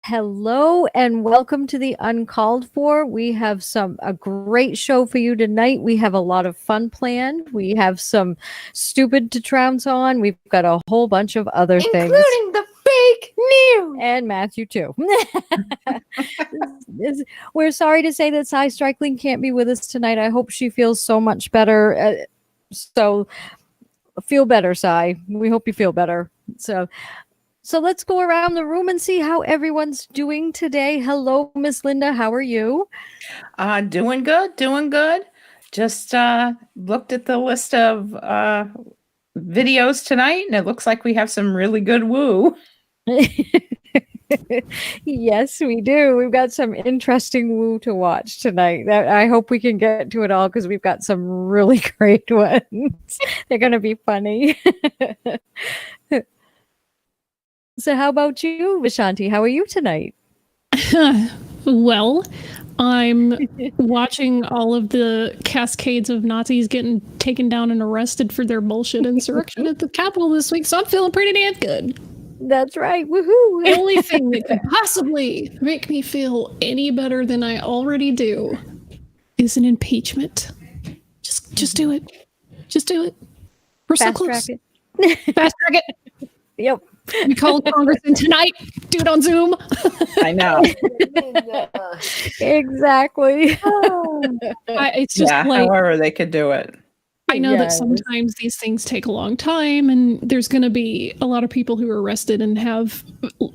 Hello and welcome to the UnCalledFour. We have a great show for you tonight. We have a lot of fun planned. We have some stupid to trounce on. We've got a whole bunch of other things. Including the fake news. And Matthew too. We're sorry to say that SciStrikeling can't be with us tonight. I hope she feels so much better. So feel better, Sci. We hope you feel better. So let's go around the room and see how everyone's doing today. Hello, Miss Linda. How are you? Doing good. Just looked at the list of videos tonight, and it looks like we have some really good woo. Yes, we do. We've got some interesting woo to watch tonight. I hope we can get to it all because we've got some really great ones. They're going to be funny. So how about you, Vishanti? How are you tonight? Well, I'm watching all of the cascades of Nazis getting taken down and arrested for their bullshit insurrection at the Capitol this week, so I'm feeling pretty damn good. That's right. Woohoo! The only thing that could possibly make me feel any better than I already do is an impeachment. Just do it. Just do it. We're so close. Track it. Fast track it. Yep. We call Congress in tonight. Do it on Zoom. I know. Exactly. It's just however they could do it. I know that sometimes these things take a long time, and there's going to be a lot of people who are arrested and have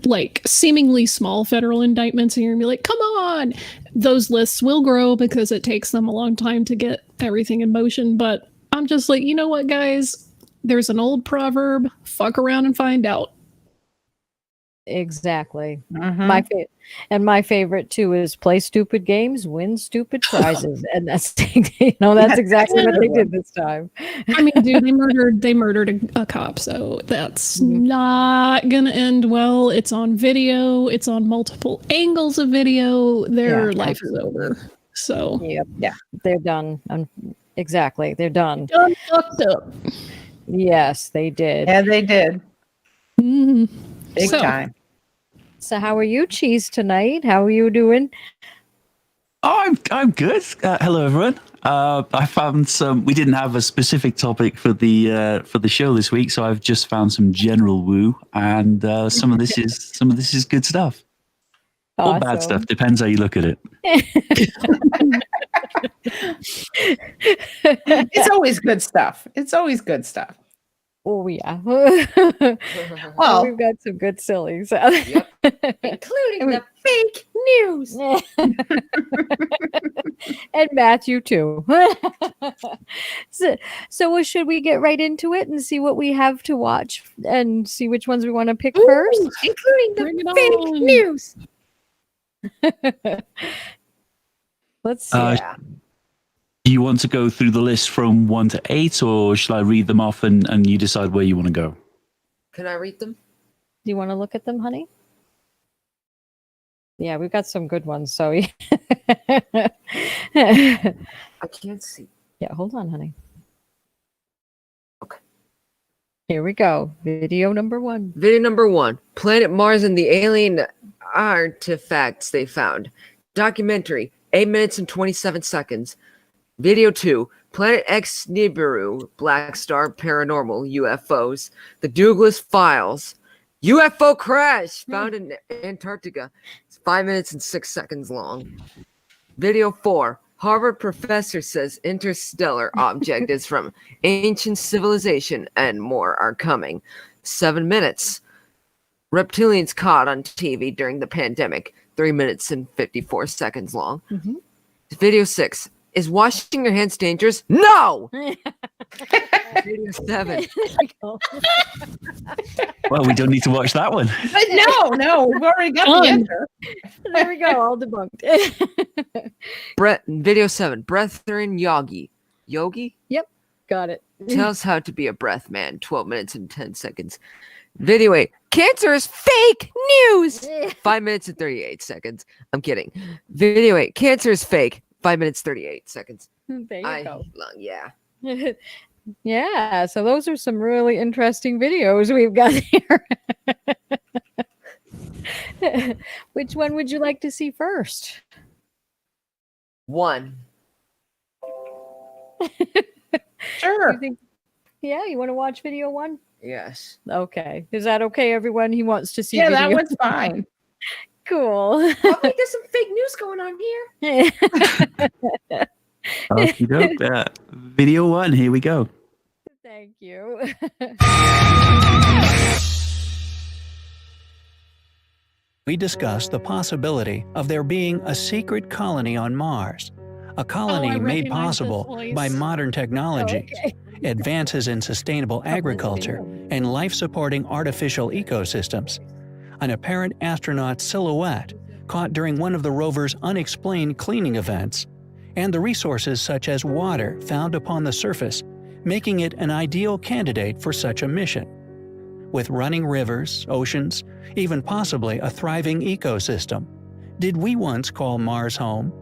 like seemingly small federal indictments, and you're going to be like, come on. Those lists will grow because it takes them a long time to get everything in motion. But I'm just like, you know what, guys? There's an old proverb, fuck around and find out. Exactly. Mm-hmm. My favorite too is play stupid games, win stupid prizes, and that's that's exactly what they did this time. I mean, dude, they murdered a cop, so that's not gonna end well. It's on video. It's on multiple angles of video. Their life is over. So they're done. Exactly, they're done. Done fucked up. Yes, they did. Yeah, they did. Mm-hmm. Big time. So how are you, Cheese, tonight? How are you doing? Oh, I'm good. Hello, everyone. I found some. We didn't have a specific topic for the show this week, so I've just found some general woo, and some of this is good stuff. Awesome. Or bad stuff, depends how you look at it. It's always good stuff. Oh yeah. Well, we've got some good sillies, including the fake news, and Matthew too. So should we get right into it and see what we have to watch and see which ones we want to pick first, including the fake news? Let's see. Do you want to go through the list from 1 to 8, or shall I read them off and you decide where you want to go? Can I read them? Do you want to look at them, honey? Yeah, we've got some good ones. So I can't see. Yeah, hold on, honey. Okay. Here we go. Video number 1. Video number 1. Planet Mars and the alien artifacts they found. Documentary. 8 minutes and 27 seconds. Video 2. Planet X Nibiru, Black Star, Paranormal, UFOs. The Douglas Files. UFO crash found in Antarctica. It's 5 minutes and 6 seconds long. Video 4. Harvard professor says interstellar object is from ancient civilization and more are coming. 7 minutes. Reptilians caught on TV during the pandemic. 3 minutes and 54 seconds long. Mm-hmm. Video 6. Is washing your hands dangerous? No! Video 7. Well, we don't need to watch that one. But no, we've already got the answer. There we go, all debunked. Video 7. Brethren Yogi. Yogi? Yep, got it. Tell us how to be a breath man. 12 minutes and 10 seconds. Video 8. Cancer is fake news. 5 minutes and 38 seconds. I'm kidding. Video 8. Cancer is fake. 5 minutes, 38 seconds. There you go. Yeah. Yeah, so those are some really interesting videos we've got here. Which one would you like to see first? 1. Sure. You think, yeah, you want to watch video 1? Yes. Okay. Is that okay, everyone? He wants to see Yeah, video. that one's fine. Cool. I think there's some fake news going on here. Okie doke. Video 1, here we go. Thank you. We discussed the possibility of there being a secret colony on Mars, a colony I made recognize this possible voice. by modern technologies, Okay. advances in sustainable agriculture, and life-supporting artificial ecosystems. An apparent astronaut silhouette caught during one of the rover's unexplained cleaning events, and the resources such as water found upon the surface, making it an ideal candidate for such a mission. With running rivers, oceans, even possibly a thriving ecosystem, did we once call Mars home?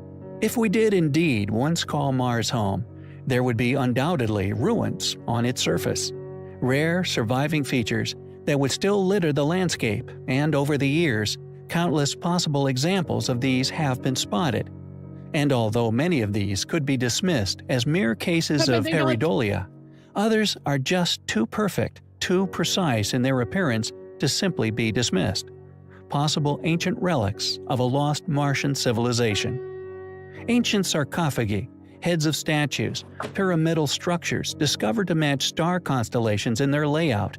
If we did indeed once call Mars home, there would be undoubtedly ruins on its surface, rare surviving features that would still litter the landscape, and over the years, countless possible examples of these have been spotted. And although many of these could be dismissed as mere cases But of they don't- pareidolia, others are just too perfect, too precise in their appearance to simply be dismissed. Possible ancient relics of a lost Martian civilization. Ancient sarcophagi, heads of statues, pyramidal structures discovered to match star constellations in their layout,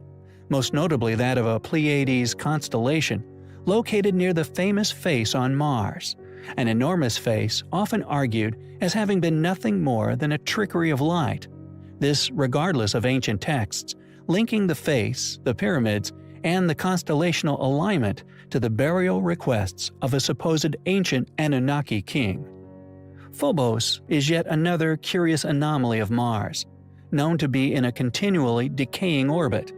most notably that of a Pleiades constellation located near the famous face on Mars, an enormous face often argued as having been nothing more than a trickery of light. This regardless of ancient texts, linking the face, the pyramids, and the constellational alignment to the burial requests of a supposed ancient Anunnaki king. Phobos is yet another curious anomaly of Mars, known to be in a continually decaying orbit.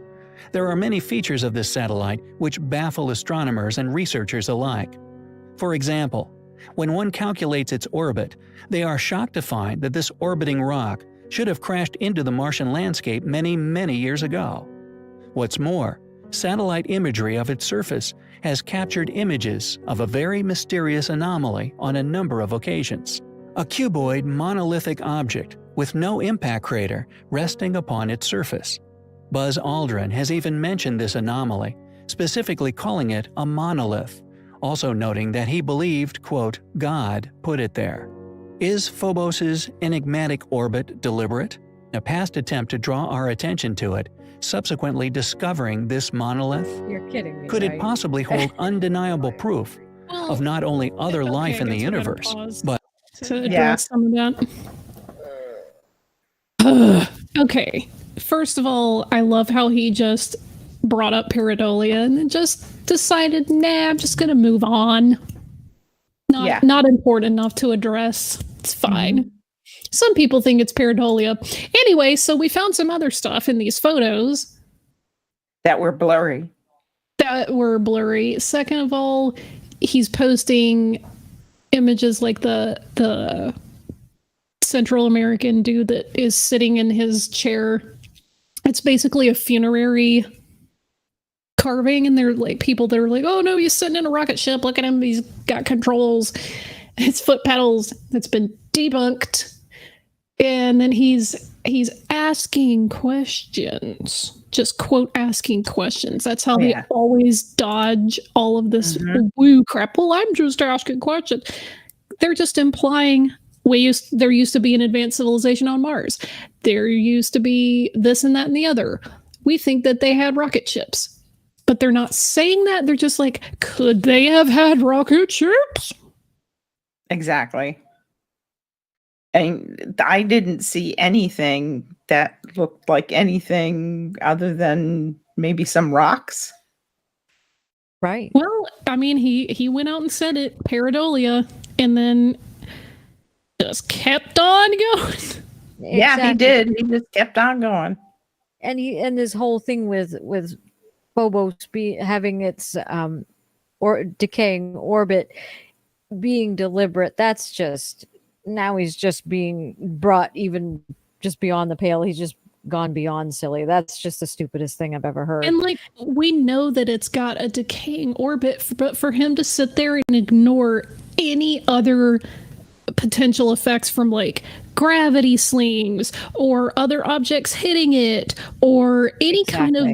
There are many features of this satellite which baffle astronomers and researchers alike. For example, when one calculates its orbit, they are shocked to find that this orbiting rock should have crashed into the Martian landscape many, many years ago. What's more, satellite imagery of its surface has captured images of a very mysterious anomaly on a number of occasions. A cuboid monolithic object with no impact crater resting upon its surface. Buzz Aldrin has even mentioned this anomaly, specifically calling it a monolith, also noting that he believed, quote, God put it there. Is Phobos's enigmatic orbit deliberate? A past attempt to draw our attention to it, subsequently discovering this monolith? You're kidding me. Could it right? possibly hold undeniable proof of not only other Okay, life in I the guess we gotta universe, pause but to address Yeah. some of that. Okay, first of all, I love how he just brought up pareidolia and then just decided, nah, I'm just gonna move on. Yeah. Not important enough to address. It's fine. Some people think it's pareidolia. Anyway, so we found some other stuff in these photos That were blurry. that were blurry. Second of all, he's posting images like the Central American dude that is sitting in his chair. It's basically a funerary carving, and they're like people that are like, oh no, he's sitting in a rocket ship, look at him, he's got controls, his foot pedals. That's been debunked. And then he's asking questions, just quote asking questions. That's how Yeah. they always dodge all of this Mhm. woo crap. Well, I'm just asking questions. They're just implying there used to be an advanced civilization on Mars. There used to be this and that and the other. We think that they had rocket ships, but they're not saying that. They're just like, could they have had rocket ships? Exactly. And I didn't see anything that looked like anything other than maybe some rocks. Right. Well, I mean, he went out and said it, pareidolia, and then just kept on going. Yeah, he Exactly. did. He just kept on going. And this whole thing with Phobos having its or decaying orbit being deliberate, that's just, now he's just being brought even just beyond the pale. He's just gone beyond silly. That's just the stupidest thing I've ever heard. And like, we know that it's got a decaying orbit, but for him to sit there and ignore any other potential effects from like gravity slings or other objects hitting it or any kind of,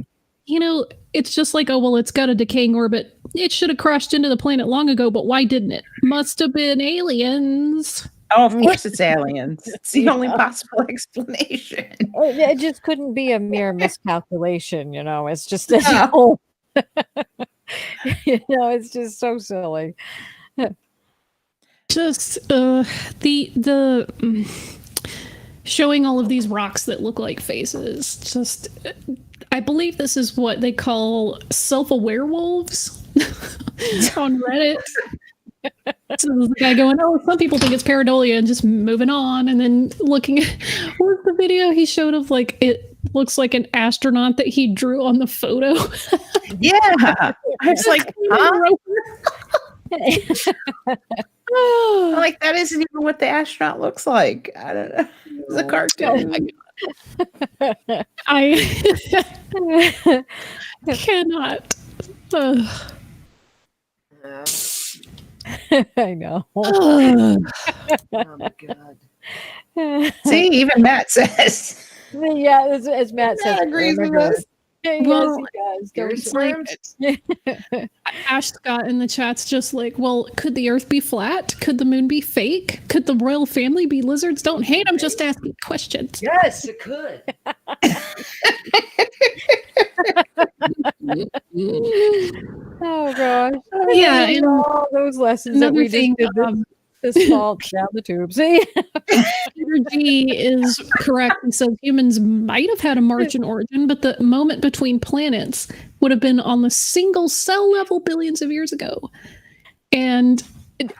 it's just like, oh, well, it's got a decaying orbit. It should have crashed into the planet long ago, but why didn't it? Must have been aliens. Oh, of course it's aliens. It's the only possible explanation. It just couldn't be a mere miscalculation, It's just it's just so silly. Just the showing all of these rocks that look like faces. Just, I believe this is what they call self-aware wolves on Reddit. So there's the guy going, oh, some people think it's pareidolia, and just moving on, and then looking at what was the video he showed of like it looks like an astronaut that he drew on the photo. Yeah, I was like, like that isn't even what the astronaut looks like. I don't know. It's a cartoon. I cannot. I know. Oh my god. See, even Matt says. Yeah, as Matt says, agrees with us. Yes, Well, he does. It's like, Ash Scott in the chat's just like, well, could the Earth be flat? Could the moon be fake? Could the royal family be lizards? Don't hate. I'm just asking questions. Yes, it could. Oh gosh. Yeah, and all those lessons that another we thing, just did this fall down the tube. See? Peter G is correct. He says humans might have had a Martian origin, but the moment between planets would have been on the single cell level billions of years ago. And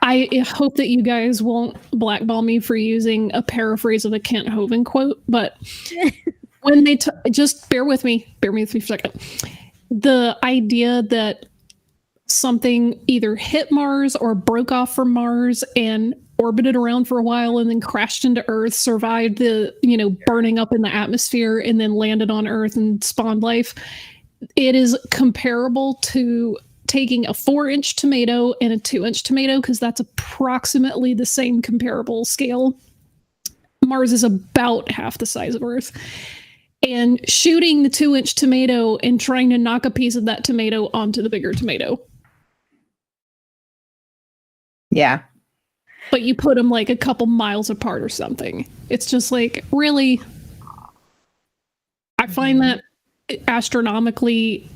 I hope that you guys won't blackball me for using a paraphrase of a Kent Hovind quote, but when they just bear with me for a second. The idea that something either hit Mars or broke off from Mars and orbited around for a while and then crashed into Earth, survived the, burning up in the atmosphere, and then landed on Earth and spawned life. It is comparable to taking a 4-inch tomato and a 2-inch tomato, because that's approximately the same comparable scale. Mars is about half the size of Earth. And shooting the 2-inch tomato and trying to knock a piece of that tomato onto the bigger tomato. Yeah. But you put them like a couple miles apart or something. It's just like, really? I find that astronomically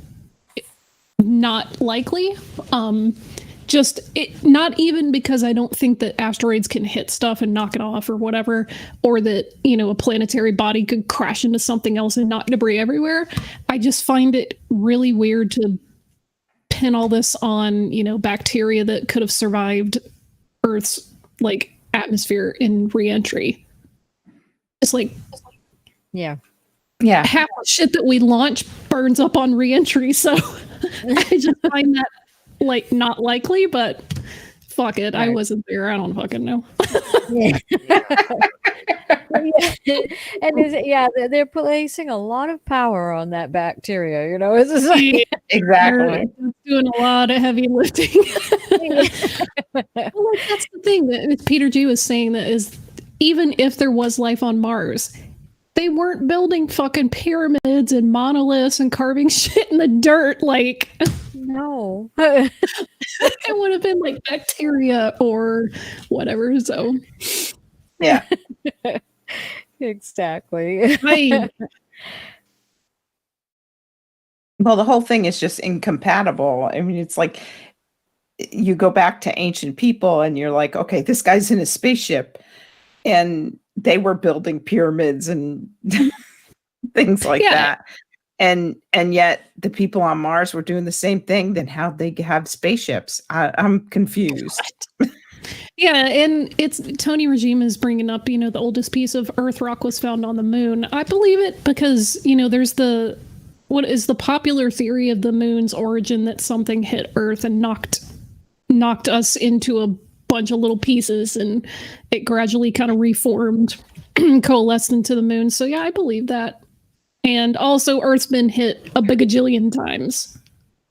not likely. Not even because I don't think that asteroids can hit stuff and knock it off or whatever, or that, a planetary body could crash into something else and knock debris everywhere. I just find it really weird to pin all this on, bacteria that could have survived Earth's like atmosphere in re-entry. It's like, Yeah. half the shit that we launch burns up on re-entry. So I just find that like not likely, but fuck it. Right. I wasn't there. I don't fucking know. Yeah. And they're placing a lot of power on that bacteria, It's just like, Exactly. Doing a lot of heavy lifting. Well, that's the thing that Peter G was saying, that is, even if there was life on Mars, they weren't building fucking pyramids and monoliths and carving shit in the dirt. Like, no. It would have been like bacteria or whatever. So, yeah. Exactly. Well, the whole thing is just incompatible. I mean, it's like you go back to ancient people and you're like, okay, this guy's in a spaceship and they were building pyramids and things like that. And yet the people on Mars were doing the same thing. Then how'd they have spaceships? I'm confused. Yeah, and it's Tony Regime is bringing up, the oldest piece of Earth rock was found on the moon. I believe it because, there's what is the popular theory of the moon's origin, that something hit Earth and knocked us into a bunch of little pieces, and it gradually kind of reformed, coalesced into the moon. So yeah, I believe that. And also, Earth's been hit a bagajillion times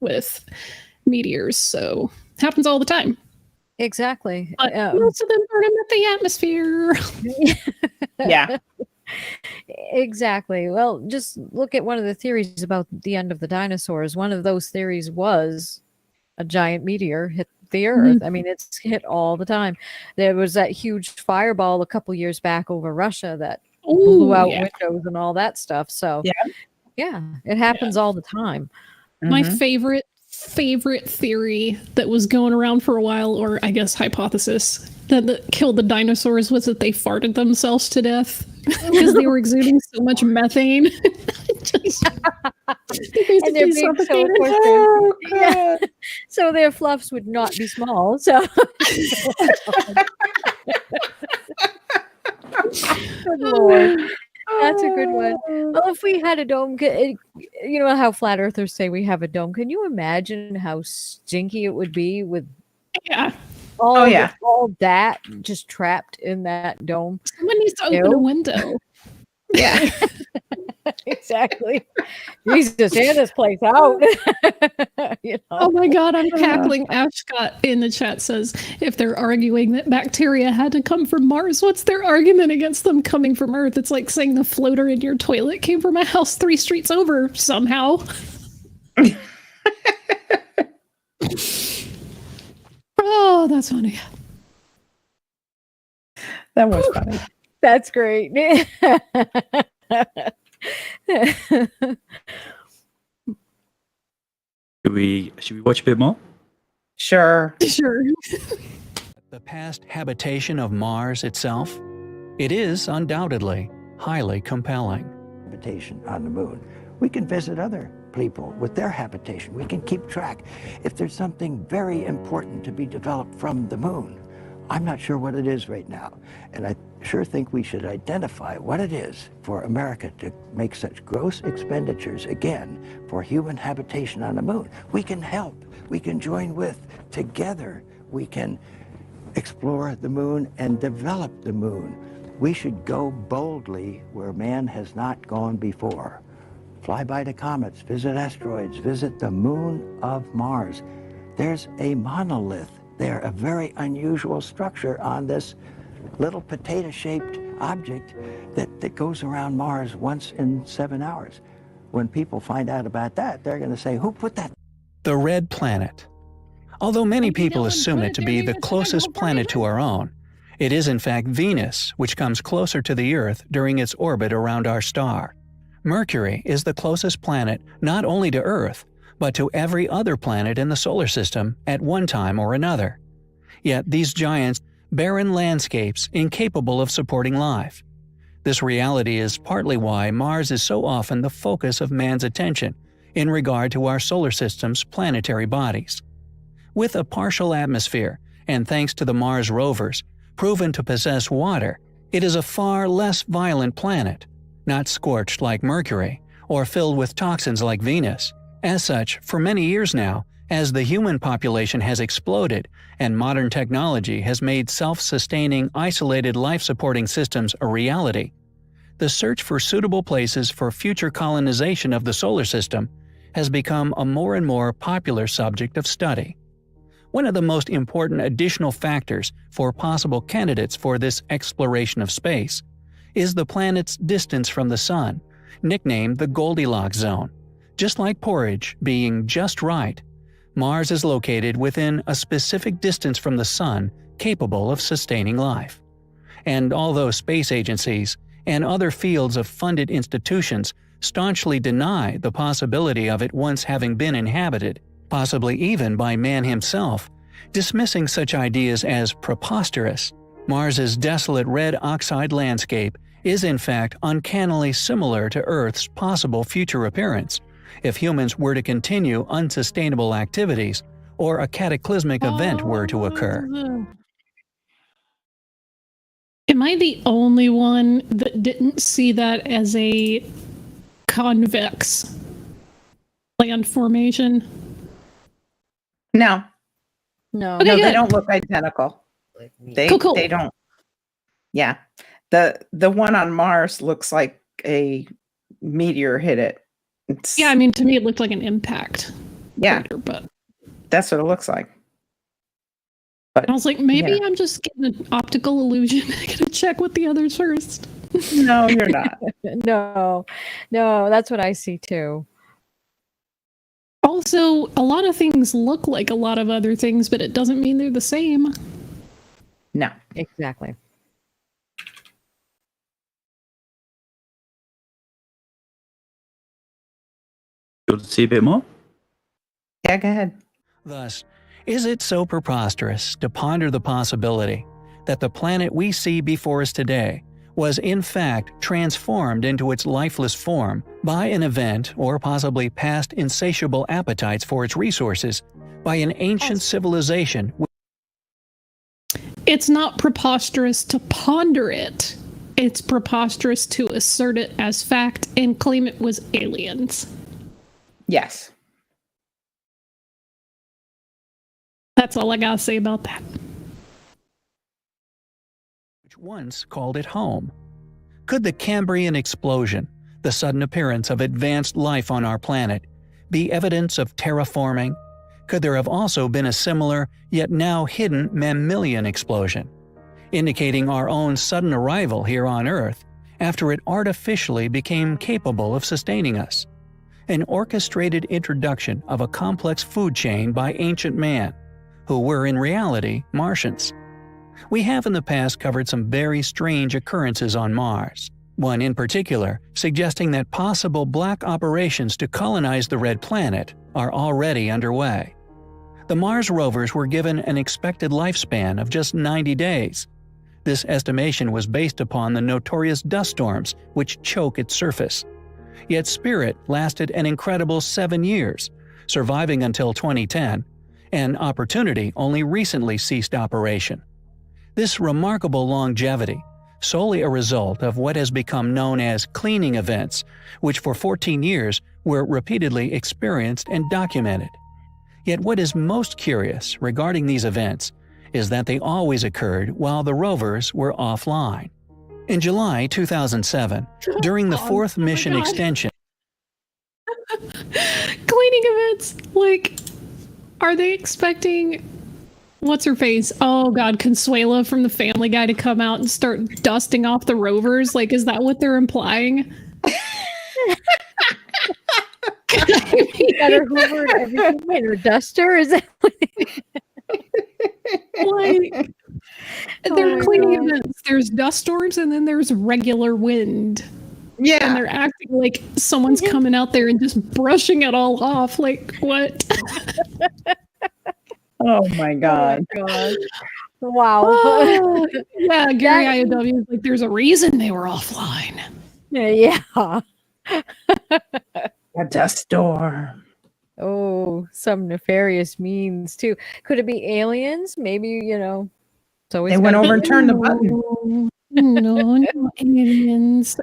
with meteors, so happens all the time. Exactly. But most of them burn them at the atmosphere. Yeah. Exactly. Well, just look at one of the theories about the end of the dinosaurs. One of those theories was a giant meteor hit the Earth. I mean, it's hit all the time. There was that huge fireball a couple years back over Russia that blew out windows and all that stuff. So, yeah, it happens all the time. My favorite theory that was going around for a while, or I guess hypothesis, that killed the dinosaurs was that they farted themselves to death because they were exuding so much methane. And they're being so, Oh, yeah. So their fluffs would not be small. So good Lord. That's a good one. Well, if we had a dome, you know how flat earthers say we have a dome. Can you imagine how stinky it would be with all that just trapped in that dome? Someone needs to open a window. Yeah. Exactly. Jesus, air this place out. You know? Oh my God, I'm cackling. Ashcott in the chat says, if they're arguing that bacteria had to come from Mars, what's their argument against them coming from Earth? It's like saying the floater in your toilet came from a house 3 streets over somehow. Oh, that's funny. That was funny. That's great. Should we watch a bit more? Sure. Sure. The past habitation of Mars itself? It is undoubtedly highly compelling. Habitation on the moon. We can visit other people with their habitation. We can keep track. If there's something very important to be developed from the moon, I'm not sure what it is right now. And I sure think we should identify what it is for America to make such gross expenditures again for human habitation on the moon. We can help. We can join with. Together, we can explore the moon and develop the moon. We should go boldly where man has not gone before. Fly by the comets, visit asteroids, visit the moon of Mars. There's a monolith there, a very unusual structure on this little potato-shaped object that goes around Mars once in 7 hours. When people find out about that, they're going to say, who put that? The red planet. Although many people assume it to be the closest planet to our own, it is in fact Venus, which comes closer to the Earth during its orbit around our star. Mercury is the closest planet not only to Earth, but to every other planet in the solar system at one time or another. Yet these giants barren landscapes incapable of supporting life. This reality is partly why Mars is so often the focus of man's attention in regard to our solar system's planetary bodies. With a partial atmosphere, and thanks to the Mars rovers, proven to possess water, it is a far less violent planet, not scorched like Mercury, or filled with toxins like Venus. As such, for many years now, as the human population has exploded and modern technology has made self-sustaining, isolated life-supporting systems a reality, the search for suitable places for future colonization of the solar system has become a more and more popular subject of study. One of the most important additional factors for possible candidates for this exploration of space is the planet's distance from the Sun, nicknamed the Goldilocks zone. Just like porridge being just right, Mars is located within a specific distance from the Sun capable of sustaining life. And although space agencies and other fields of funded institutions staunchly deny the possibility of it once having been inhabited, possibly even by man himself, dismissing such ideas as preposterous, Mars's desolate red oxide landscape is in fact uncannily similar to Earth's possible future appearance if humans were to continue unsustainable activities or a cataclysmic event were to occur. Am I the only one that didn't see that as a convex land formation? No. No. Okay, No, they good. don't look identical. They Cool. they don't. Yeah. The one on Mars looks like a meteor hit it. It's, Yeah, I mean, to me, it looked like an impact. yeah, Crater, but that's what it looks like. But I was like, maybe yeah. I'm just getting an optical illusion. I gotta check with the others first. No, you're not. No, that's what I see too. Also, a lot of things look like a lot of other things, but it doesn't mean they're the same. No. Exactly. You want to see a bit more? Yeah, go ahead. Thus, is it so preposterous to ponder the possibility that the planet we see before us today was in fact transformed into its lifeless form by an event or possibly past insatiable appetites for its resources by an ancient civilization? It's not preposterous to ponder it. It's preposterous to assert it as fact and claim it was aliens. Yes. That's all I gotta say about that. Which once called it home. Could the Cambrian explosion, the sudden appearance of advanced life on our planet, be evidence of terraforming? Could there have also been a similar, yet now hidden mammalian explosion, indicating our own sudden arrival here on Earth after it artificially became capable of sustaining us? An orchestrated introduction of a complex food chain by ancient man, who were in reality Martians. We have in the past covered some very strange occurrences on Mars, one in particular suggesting that possible black operations to colonize the Red Planet are already underway. The Mars rovers were given an expected lifespan of just 90 days. This estimation was based upon the notorious dust storms which choke its surface. Yet Spirit lasted an incredible 7 years, surviving until 2010, and Opportunity only recently ceased operation. This remarkable longevity, solely a result of what has become known as cleaning events, which for 14 years were repeatedly experienced and documented. Yet what is most curious regarding these events is that they always occurred while the rovers were offline. In July 2007, during the fourth mission God. extension, Cleaning events, like, are they expecting what's her face? Oh God, Consuela from the Family Guy to come out and start dusting off the rovers? Like, is that what they're implying? Got her Hoover and everything and her duster. Is that Like, they're my cleaning God. events. There's dust storms and then there's regular wind. And Yeah. they're acting like someone's coming out there and just brushing it all off. Like, what? Oh my God. God. Wow. Oh, yeah, Gary IOW is like, there's a reason they were offline. Yeah. A dust storm. Oh, some nefarious means too. Could it be aliens? Maybe, you know. It's always They went gotta over be- and turned the button. No aliens.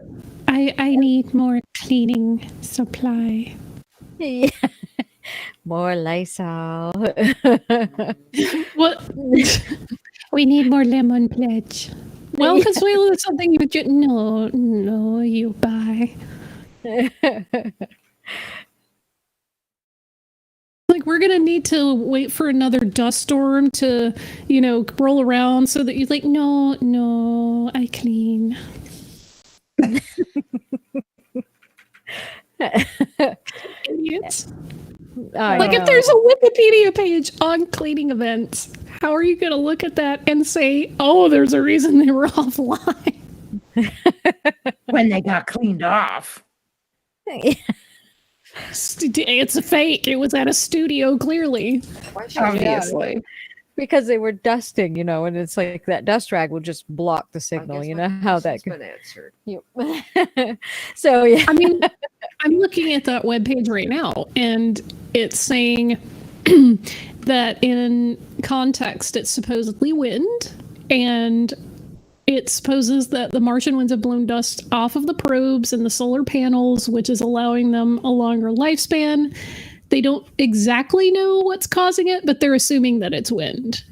I need more cleaning supply. Yeah. More Lysol. What? We need more lemon pledge. Well, Consuelo is something you just no, you buy. Like, we're gonna need to wait for another dust storm to, roll around so that you're like, no, I clean. Idiots. I Like, if know. there's a Wikipedia page on cleaning events, how are you gonna look at that and say, oh, there's a reason they were offline? When they got cleaned off. It's a fake. It was at a studio, clearly. Why should we- Obviously. Because they were dusting, and it's like that dust rag will just block the I signal. guess You my know how that question's been answered. goes. So yeah. I mean, I'm looking at that webpage right now, and it's saying that in context, it's supposedly wind, and it supposes that the Martian winds have blown dust off of the probes and the solar panels, which is allowing them a longer lifespan. They don't exactly know what's causing it, but they're assuming that it's wind.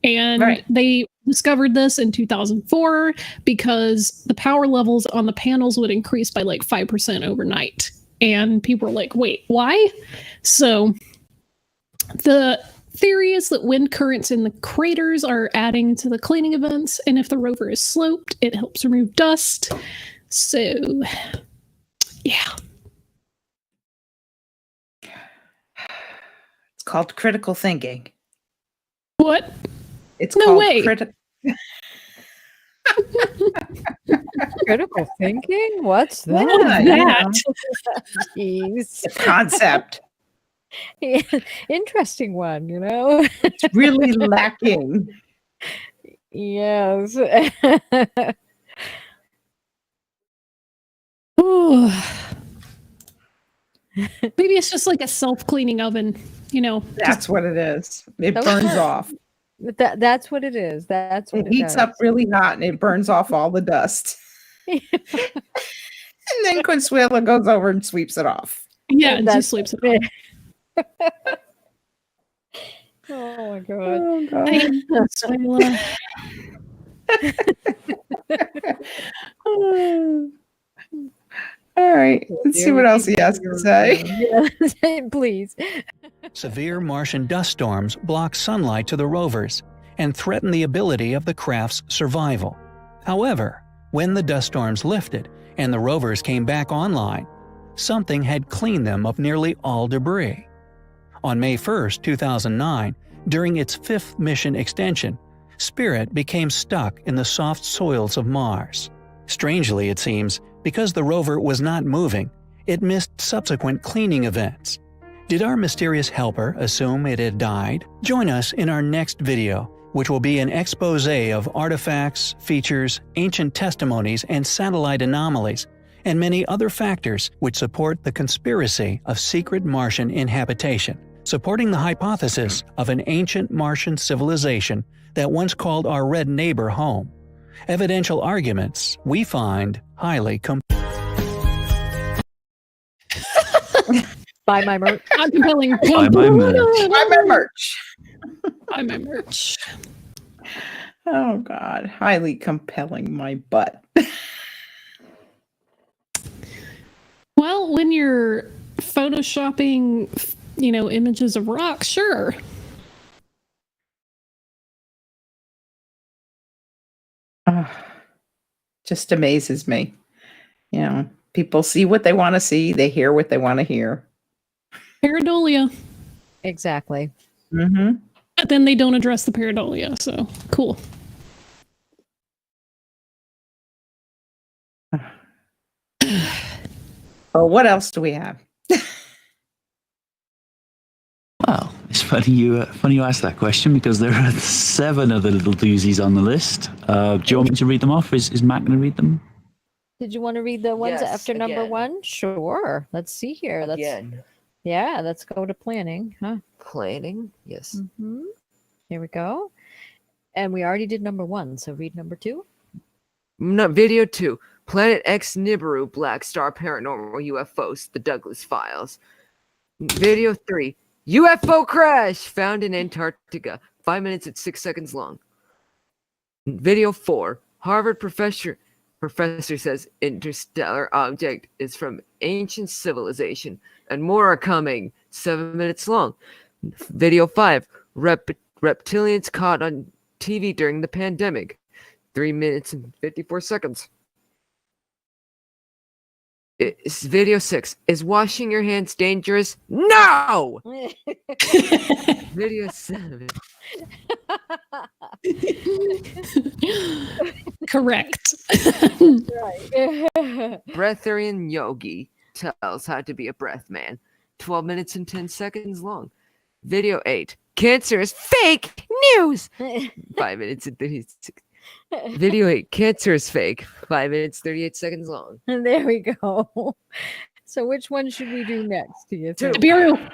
And they discovered this in 2004 because the power levels on the panels would increase by like 5% overnight. And people were like, wait, why? So the theory is that wind currents in the craters are adding to the cleaning events. And if the rover is sloped, it helps remove dust. So, yeah. It's called critical thinking. What? It's No called way. Critical thinking? What's that? What is that? Jeez. The concept. Yeah, interesting one, you know? It's really lacking. Yes. Ooh. Maybe it's just like a self-cleaning oven, you know. That's what it is. It burns off. That's what it is. That's what It heats up really hot and it burns off all the dust. And then Consuela goes over and sweeps it off. Yeah, and just sleeps it off. Oh my god. Oh, God. I hate Consuela. All right, let's see what else he has to say. Yeah, please. Severe Martian dust storms block sunlight to the rovers and threaten the ability of the craft's survival. However, when the dust storms lifted and the rovers came back online, something had cleaned them of nearly all debris. On May 1, 2009, during its fifth mission extension, Spirit became stuck in the soft soils of Mars. Strangely, it seems, because the rover was not moving, it missed subsequent cleaning events. Did our mysterious helper assume it had died? Join us in our next video, which will be an expose of artifacts, features, ancient testimonies, and satellite anomalies, and many other factors which support the conspiracy of secret Martian inhabitation, supporting the hypothesis of an ancient Martian civilization that once called our red neighbor home. Evidential arguments we find highly Buy my merch. Not compelling. Buy my merch. Buy my merch. Buy my merch. Oh, God. Highly compelling my butt. Well, when you're photoshopping, you know, images of rocks, sure. Just amazes me. You know, people see what they want to see. They hear what they want to hear. Pareidolia. Exactly. Mm-hmm. But then they don't address the pareidolia, so cool. Well, what else do we have? Well, it's funny you asked that question because there are 7 other little doozies on the list. Do you want me to read them off? Is Matt going to read them? Did you want to read the ones Yes, after number again. 1? Sure. Let's see here. Yeah, let's go to planning. Huh? Planning, yes. Mm-hmm. Here we go. And we already did number 1, so read number 2. Video 2. Planet X Nibiru Black Star Paranormal UFOs, the Douglas Files. Video 3. UFO crash found in Antarctica. 5 minutes and 6 seconds long. Video 4. Harvard professor says interstellar object is from ancient civilization, and more are coming. 7 minutes long. Video 5. Reptilians caught on TV during the pandemic. 3 minutes and 54 seconds. Video 6. Is washing your hands dangerous? No! Video 7. Correct. Right. Breatharian Yogi tells how to be a breath man. 12 minutes and 10 seconds long. Video 8. Cancer is fake news. 5 minutes and 36. Video 8. Cancer is fake. 5 minutes, 38 seconds long. There we go. So which one should we do next? Do you think? Nibiru.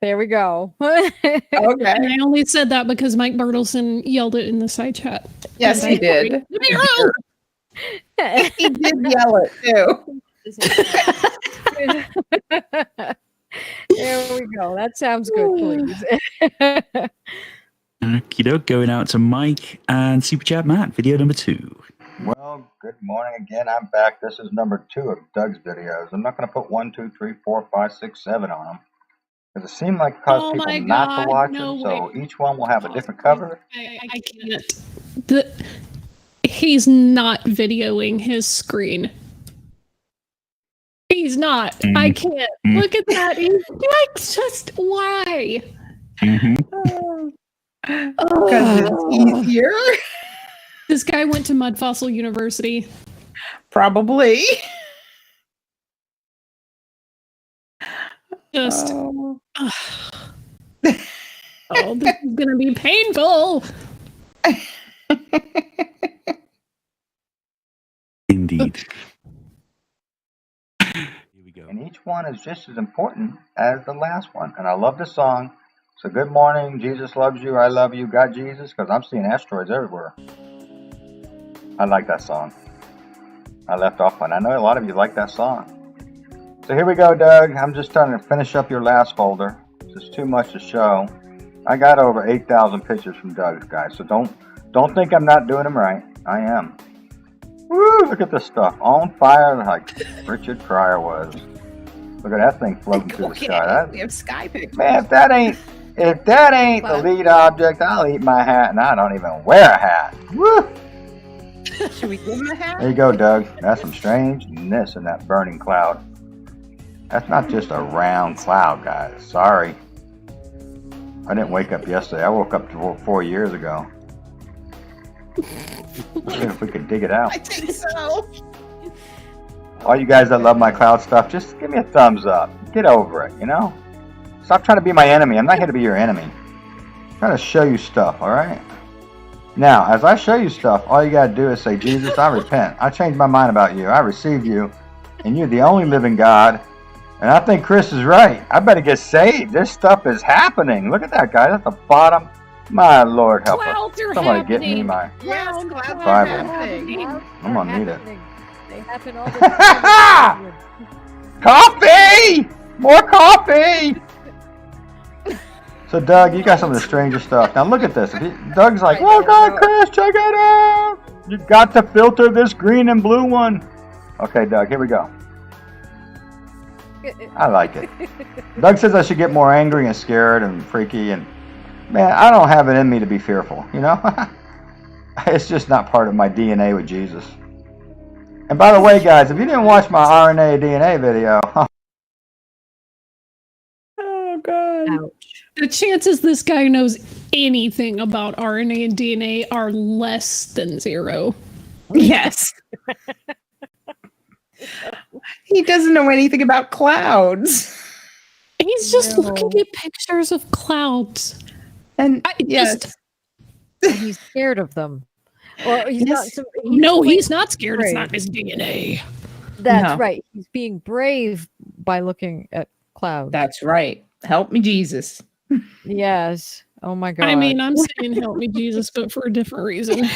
There we go. Okay. And I only said that because Mike Bertelson yelled it in the side chat. Yes, he did. Nibiru! He did yell it too. There we go. That sounds good, please. Okie doke, going out to Mike and Super Chat Matt, video number 2. Well, good morning again. I'm back. This is number 2 of Doug's videos. I'm not going to put 1, 2, 3, 4, 5, 6, 7 on them. Because it seemed like it caused people not to watch them. So each one will have a different cover. I can't. He's not videoing his screen. He's not. I can't. Look at that. Why? Because it's easier. This guy went to Mud Fossil University. Probably. Just. Oh, this is going to be painful. Indeed. Here we go. And each one is just as important as the last one. And I love the song. So good morning. Jesus loves you. I love you. God Jesus. Because I'm seeing asteroids everywhere. I like that song. I left off one. I know a lot of you like that song. So here we go, Doug. I'm just trying to finish up your last folder. It's too much to show. I got over 8,000 pictures from Doug, guys. So don't think I'm not doing them right. I am. Woo! Look at this stuff. On fire like Richard Pryor was. Look at that thing floating through the sky. We have sky pictures. Man, if that ain't the lead object, I'll eat my hat and I don't even wear a hat. Woo! Should we give him a hat? There you go, Doug. That's some strangeness in that burning cloud. That's not just a round cloud, guys. Sorry. I didn't wake up yesterday. I woke up 4 years ago. Let's see if we could dig it out. I think so. All you guys that love my cloud stuff, just give me a thumbs up. Get over it, you know? Stop trying to be my enemy. I'm not here to be your enemy. I'm trying to show you stuff, alright? Now, as I show you stuff, all you gotta do is say, Jesus, I repent. I changed my mind about you. I received you, and you're the only living God. And I think Chris is right. I better get saved. This stuff is happening. Look at that guy at the bottom. My Lord, help us. Somebody get me my Bible. I'm gonna need it. They happen all the time. Coffee! More coffee! So, Doug, you got some of the strangest stuff. Now, look at this. Doug's like, oh, God, Chris, check it out. You've got to filter this green and blue one. Okay, Doug, here we go. I like it. Doug says I should get more angry and scared and freaky. And, man, I don't have it in me to be fearful, you know? It's just not part of my DNA with Jesus. And by the way, guys, if you didn't watch my RNA DNA video... Oh, God. Ouch. The chances this guy knows anything about RNA and DNA are less than 0. Yes. He doesn't know anything about clouds. He's just looking at pictures of clouds. And yes. He's scared of them. Or he's Yes. He's not scared. It's not his DNA. That's right. He's being brave by looking at clouds. That's right. Help me, Jesus. Yes. Oh my God. I mean, I'm saying help me, Jesus, but for a different reason.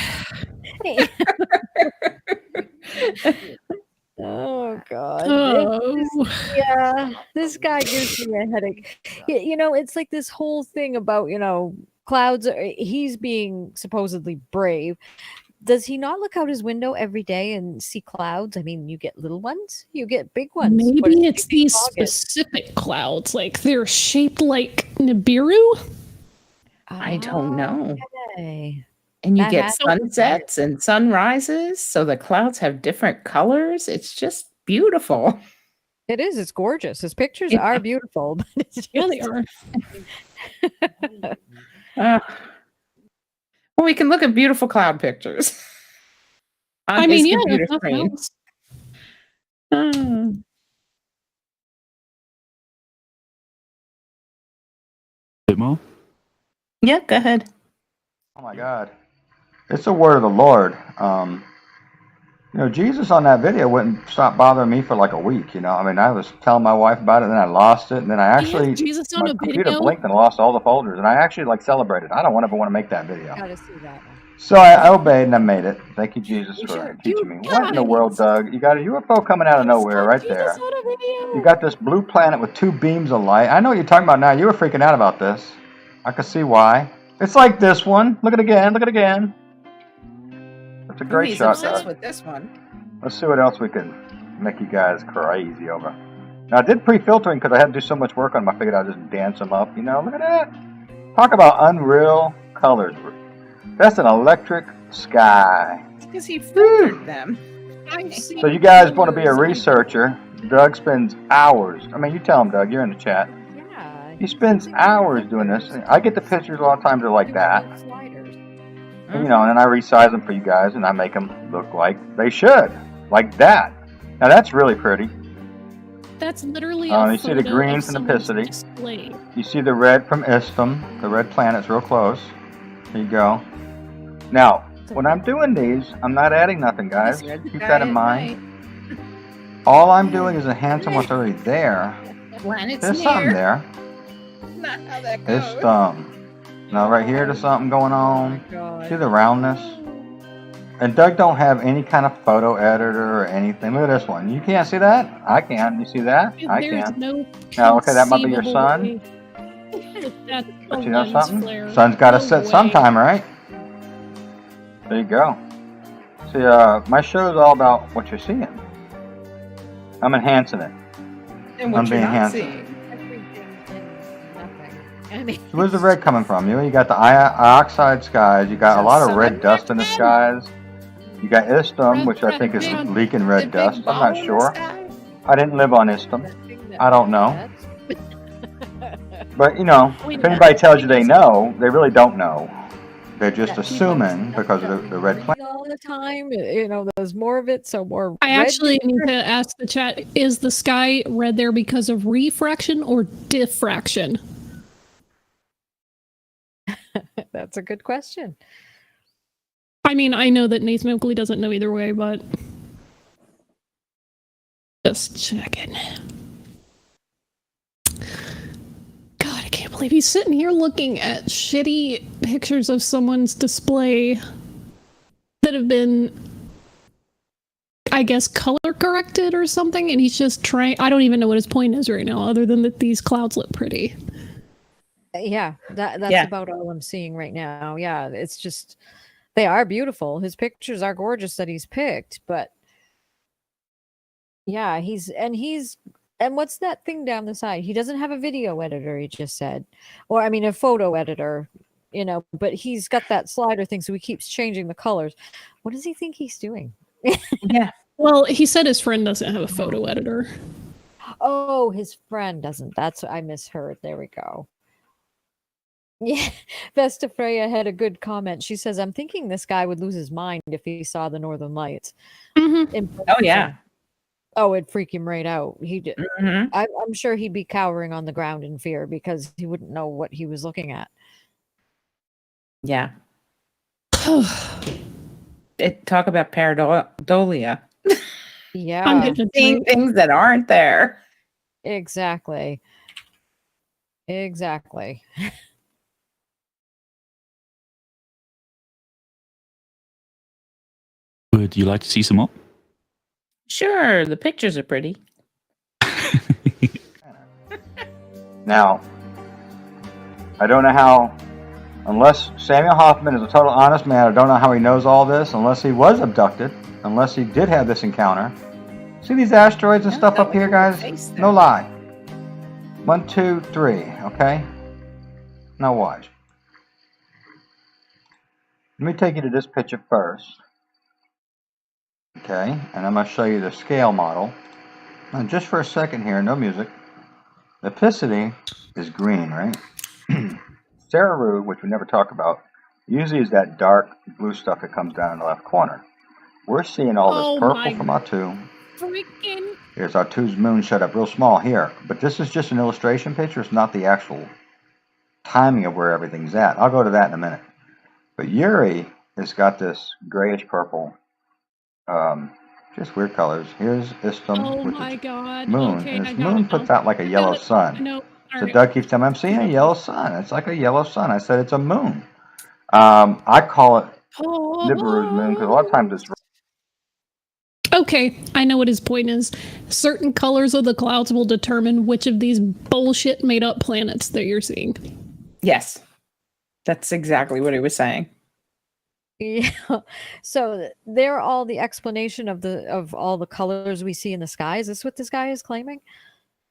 Oh God. Oh. This guy gives me a headache. You know, it's like this whole thing about, clouds. He's being supposedly brave. Does he not look out his window every day and see clouds? I mean, you get little ones, you get big ones. Maybe it's these specific clouds, like they're shaped like Nibiru. I don't know. Okay. And you That get happens. sunsets and sunrises, so the clouds have different colors. It's just beautiful. It is. It's gorgeous. His pictures are beautiful. But it's Yeah, they are. Well, we can look at beautiful cloud pictures. I mean, yeah, computer if nothing screen. else. Bit more? Yeah, go ahead. Oh, my God. It's the word of the Lord. Jesus on that video wouldn't stop bothering me for like a week, I mean, I was telling my wife about it, and then I lost it, and then I actually, Jesus on my a computer video? blinked and lost all the folders, and I actually celebrated. I don't ever want to make that video. Gotta see that one. So I obeyed and I made it. Thank you, Jesus, for teaching me. got What in the it. world, Doug? You got a UFO coming out of nowhere right there. You got this blue planet with 2 beams of light. I know what you're talking about now. You were freaking out about this. I could see why. It's like this one. Look at it again. Look at it again. It's a great He's shot, obsessed guys. with this one. Let's see what else we can make you guys crazy over. Now, I did pre-filtering because I had to do so much work on them. I figured I'd just dance them up. You know, look at that. Talk about unreal colors. That's an electric sky. Because he filtered them. So you guys want to be a researcher. Doug spends hours. I mean, you tell him, Doug. You're in the chat. Yeah. He spends hours doing this. I get the pictures a lot of times. They're like that. Sliders. You know, and then I resize them for you guys, and I make them look like they should. Like that. Now, that's really pretty. That's literally You see the green from the Picity. Display. You see the red from Istum. The red planet's real close. There you go. Now, when I'm doing these, I'm not adding nothing, guys. Keep that in mind. All I'm doing is enhancing what's already there. Planets There's something there. Not how that goes. It's now right here, there's something going on. God. See the roundness? And Doug don't have any kind of photo editor or anything. Look at this one. You can't see that? I can. You see that? I There's can. no Now, okay, that might be your conceivable son. way. That's a But you know lens something? flare. Sun's got to No set way. sometime, right? There you go. See, my show is all about what you're seeing. I'm enhancing it. And what I'm you're being not handsome. seeing. Nothing. I mean, So where's the red coming from? You got the oxide skies. You got a lot of red dust in the skies. You got Istum, which I think is leaking red dust. I'm not sure. I didn't live on Istum. I don't know. But, you know, if anybody tells you they know, they really don't know. They're just assuming because of the red planet. all the time. You know, there's more of it, so more. I red actually need to ask the chat, is the sky red there because of refraction or diffraction? That's a good question. I mean, I know that Nathan Oakley doesn't know either way, but just checking. God, I can't believe he's sitting here looking at shitty pictures of someone's display that have been, I guess, color corrected or something, and he's just trying. I don't even know what his point is right now, other than that these clouds look pretty. Yeah, that's about all I'm seeing right now. Yeah, it's just they are beautiful. His pictures are gorgeous that he's picked, but yeah, and what's that thing down the side? He doesn't have a video editor, he just said. Or I mean a photo editor, you know, but he's got that slider thing, so he keeps changing the colors. What does he think he's doing? Yeah. Well, he said his friend doesn't have a photo editor. Oh, his friend doesn't. That's I misheard. There we go. Yeah, Vesta Freya had a good comment. She says, "I'm thinking this guy would lose his mind if he saw the Northern Lights." Mm-hmm. Oh, yeah. Oh, it'd freak him right out. He did. Mm-hmm. I'm sure he'd be cowering on the ground in fear because he wouldn't know what he was looking at. Yeah. Talk about pareidolia. I'm Yeah, getting a Seeing drink. things that aren't there. exactly. Exactly. Would you like to see some more? Sure, the pictures are pretty. Now, I don't know how, unless Samuel Hoffman is a total honest man, I don't know how he knows all this, unless he was abducted, unless he did have this encounter. See these asteroids and stuff up here, guys? No lie. 1, 2, 3, okay? Now watch. Let me take you to this picture first. Okay, and I'm going to show you the scale model. Now just for a second here, no music. The Picity is green, right? Saru, which we never talk about, usually is that dark blue stuff that comes down in the left corner. We're seeing all this purple from R2. Freaking. Here's R2's moon shut up real small here. But this is just an illustration picture. It's not the actual timing of where everything's at. I'll go to that in a minute. But Yuri has got this grayish purple, just weird colors. Here's Istum, Oh which my is god. moon. Okay, And I this got moon it puts now. out like a I yellow got it. sun. No. So Doug keeps telling me, I'm seeing a yellow sun. It's like a yellow sun. I said it's a moon. I call it Nibiru's moon because a lot of times it's Okay, I know what his point is. Certain colors of the clouds will determine which of these bullshit made up planets that you're seeing. Yes. That's exactly what he was saying. Yeah. So they're all the explanation of all the colors we see in the sky. Is this what this guy is claiming?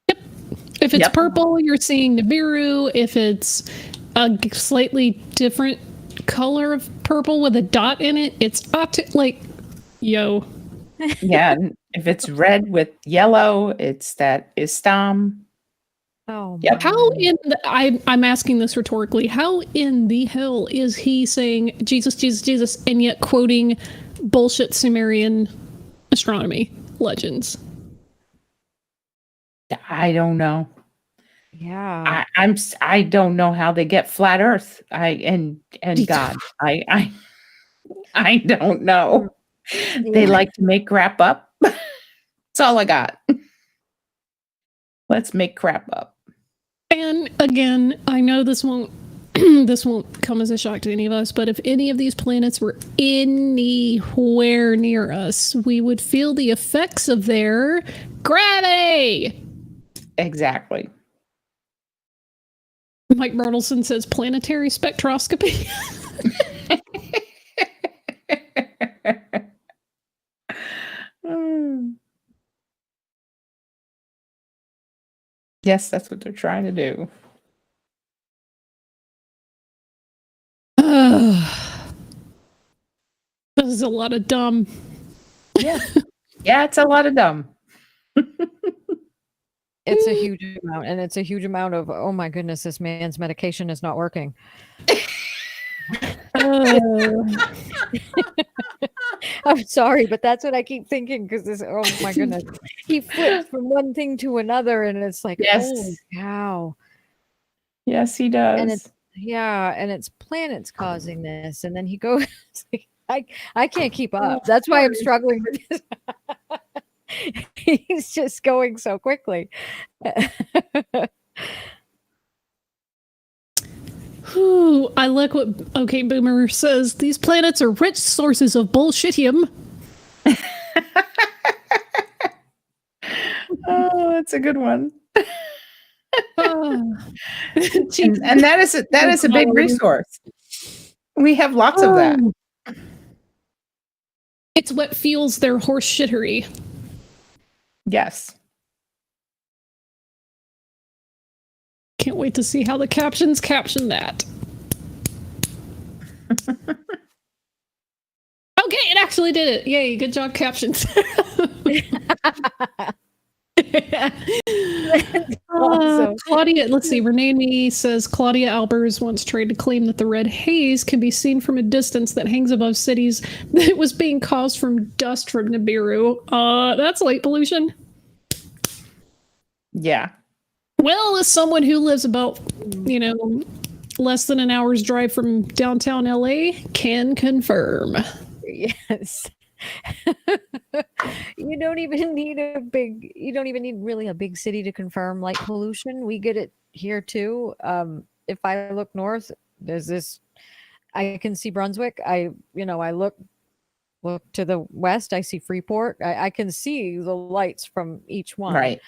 If it's Yep. purple, you're seeing Nibiru. If it's a slightly different color of purple with a dot in it, it's like, yo. Yeah. And if it's red with yellow, it's that Istam. Oh, Yep. How in the, I'm asking this rhetorically, how in the hell is he saying Jesus, Jesus, Jesus, and yet quoting bullshit Sumerian astronomy legends? I don't know. yeah. I don't know how they get flat Earth. And God, I don't know. They like to make crap up. That's all I got. Let's make crap up. And again, I know this won't this won't come as a shock to any of us, but if any of these planets were anywhere near us, we would feel the effects of their gravity. Exactly. Mike Bertelson says planetary spectroscopy. Yes, that's what they're trying to do. This is a lot of dumb. Yeah. Yeah, it's a lot of dumb. It's a huge amount, and it's a huge amount of, oh my goodness, this man's medication is not working. I'm sorry, but that's what I keep thinking, because this, oh my goodness, he flips from one thing to another, and it's like, Yes. holy cow. Yes, he does. And it's, yeah, and it's planets causing this, and then he goes, I can't keep up. That's why I'm struggling with this. He's just going so quickly. Whew, I like what OK Boomer says. These planets are rich sources of bullshitium. Oh, that's a good one. Oh. And that is a big resource. We have lots of that. It's what fuels their horse shittery. Yes. Can't wait to see how the captions caption that. Okay, it actually did it. Yay, good job, captions. Awesome. Claudia, let's see. Renee says Claudia Albers once tried to claim that the red haze can be seen from a distance that hangs above cities that it was being caused from dust from Nibiru. That's light pollution. Yeah. Well, as someone who lives about, less than an hour's drive from downtown LA, can confirm. Yes. You don't even need really a big city to confirm light pollution. We get it here too. If I look north, there's this, I can see Brunswick. I look to the west, I see Freeport. I can see the lights from each one. Right.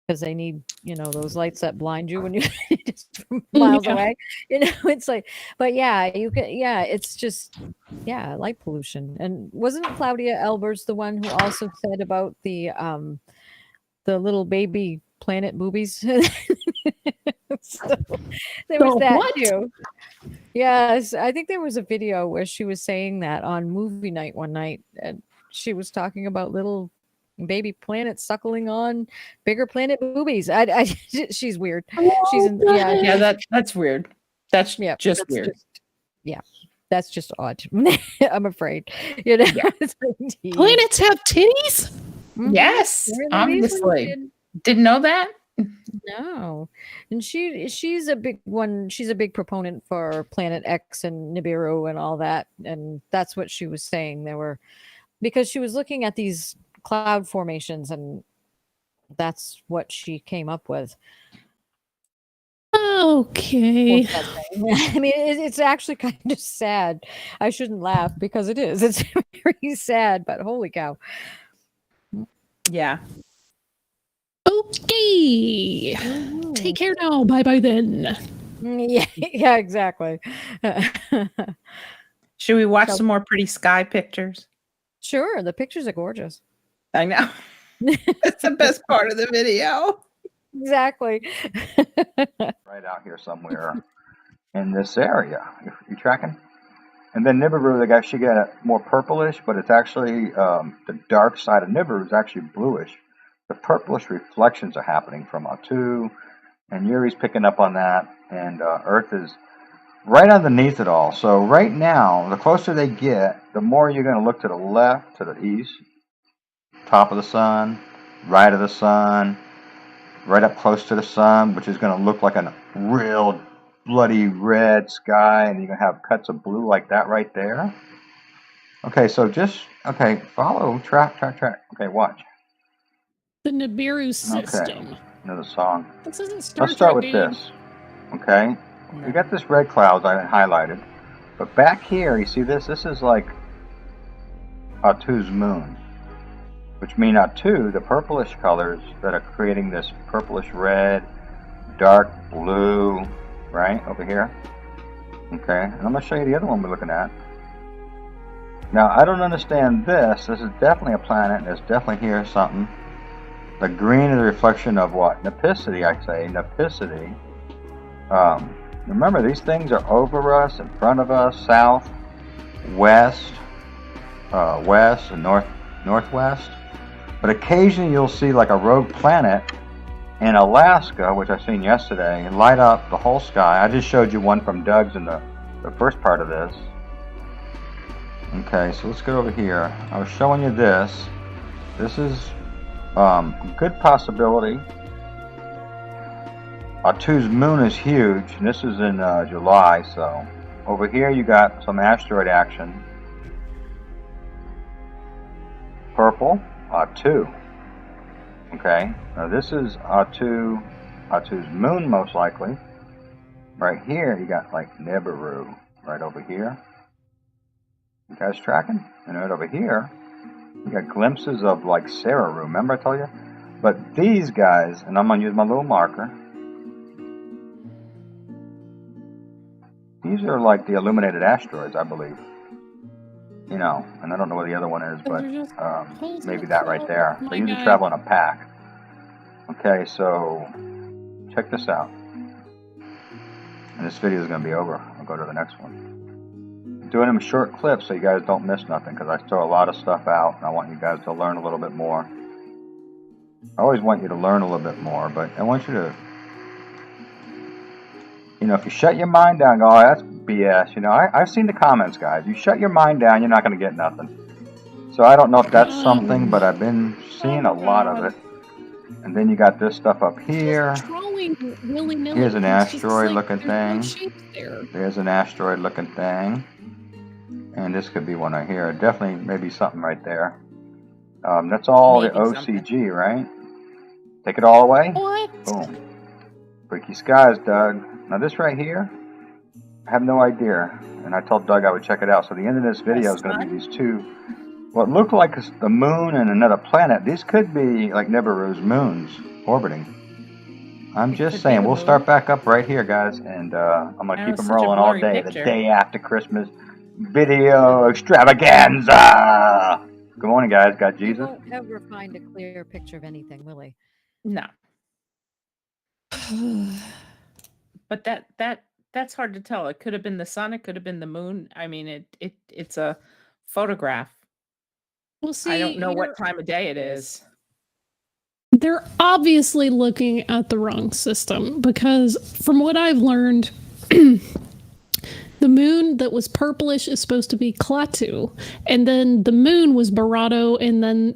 Because they need, those lights that blind you when you're just from miles away. It's like, but yeah, you can, it's just, light pollution. And wasn't Claudia Albers the one who also said about the little baby planet boobies? So there was that what? too. Yes, I think there was a video where she was saying that on movie night one night, and she was talking about little baby planets suckling on bigger planet boobies. She's weird. She's that's weird. That's just weird. That's just odd. I'm afraid. It's like, planets have titties? Mhm. Yes, obviously. Didn't know that. No, and she's a big one. She's a big proponent for Planet X and Nibiru and all that, and that's what she was saying. Because she was looking at these cloud formations, and that's what she came up with. Okay. I mean, it's actually kind of sad. I shouldn't laugh because it is. It's very sad, but holy cow. Yeah. Okay. Take care now. Bye bye then. Yeah, yeah, exactly. Should we watch So- some more pretty sky pictures? Sure, the pictures are gorgeous. I know. It's the best part of the video. Exactly. Right out here somewhere in this area. You tracking? And then Nibiru, she got it more purplish, but it's actually the dark side of Nibiru is actually bluish. The purplish reflections are happening from A2, and Yuri's picking up on that, and Earth is right underneath it all. So right now, the closer they get, the more you're going to look to the left, to the east, top of the sun, right of the sun, right up close to the sun, which is going to look like a real bloody red sky, and you're going to have cuts of blue like that right there. Okay, so follow, track. Okay, watch. The Nibiru system. Another song. This isn't Star Let's start Trek, with dude. this. Okay, we got this red clouds I highlighted, but back here, you see this? This is like A2's moon, which mean A2, the purplish colors that are creating this purplish red, dark blue, right over here. Okay, and I'm going to show you the other one we're looking at. Now, I don't understand this. This is definitely a planet. There's definitely here something. The green is a reflection of what? Napicity, I say. Napicity. Remember, these things are over us, in front of us, south, west, west, and northwest. But occasionally you'll see like a rogue planet in Alaska, which I seen yesterday, light up the whole sky. I just showed you one from Doug's in the first part of this. Okay, so let's go over here. I was showing you this. This is good possibility. A2's moon is huge, and this is in July, so over here you got some asteroid action. Purple, A2. Okay, now this is A2's moon most likely. Right here you got like Nibiru right over here. You guys tracking? And right over here you got glimpses of like Sararu. Remember I told you? But these guys, and I'm going to use my little marker. These are like the illuminated asteroids, I believe. You know, and I don't know what the other one is, but maybe that right there. They usually travel in a pack. Okay, so check this out. And this video is going to be over. I'll go to the next one. I'm doing them short clips so you guys don't miss nothing, because I throw a lot of stuff out and I want you guys to learn a little bit more. I always want you to learn a little bit more, but I want you to, you know, if you shut your mind down and go, oh, that's BS, you know, I've seen the comments, guys. You shut your mind down, you're not going to get nothing. So I don't know if that's something, but I've been seeing a lot of it. And then you got this stuff up here. Here's an asteroid looking thing. There's an asteroid looking thing. And this could be one right here. Definitely maybe something right there. That's all maybe the OCG, something. Right? Take it all away. What? Boom. Freaky skies, Doug. Now this right here, I have no idea. And I told Doug I would check it out. So the end of this video is going to be these two, what look like the moon and another planet. These could be like Nibiru's moons orbiting. I'm just saying, we'll start back up right here, guys. And I'm going to keep them rolling all day. Picture. The day after Christmas video extravaganza. Good morning, guys. Got Jesus? He won't ever find a clear picture of anything, will he? No. But that's hard to tell. It could have been the sun. It could have been the moon. I mean, it's a photograph. Well, see, I don't know what time of day it is. They're obviously looking at the wrong system, because from what I've learned, the moon that was purplish is supposed to be Klaatu, and then the moon was Barato, and then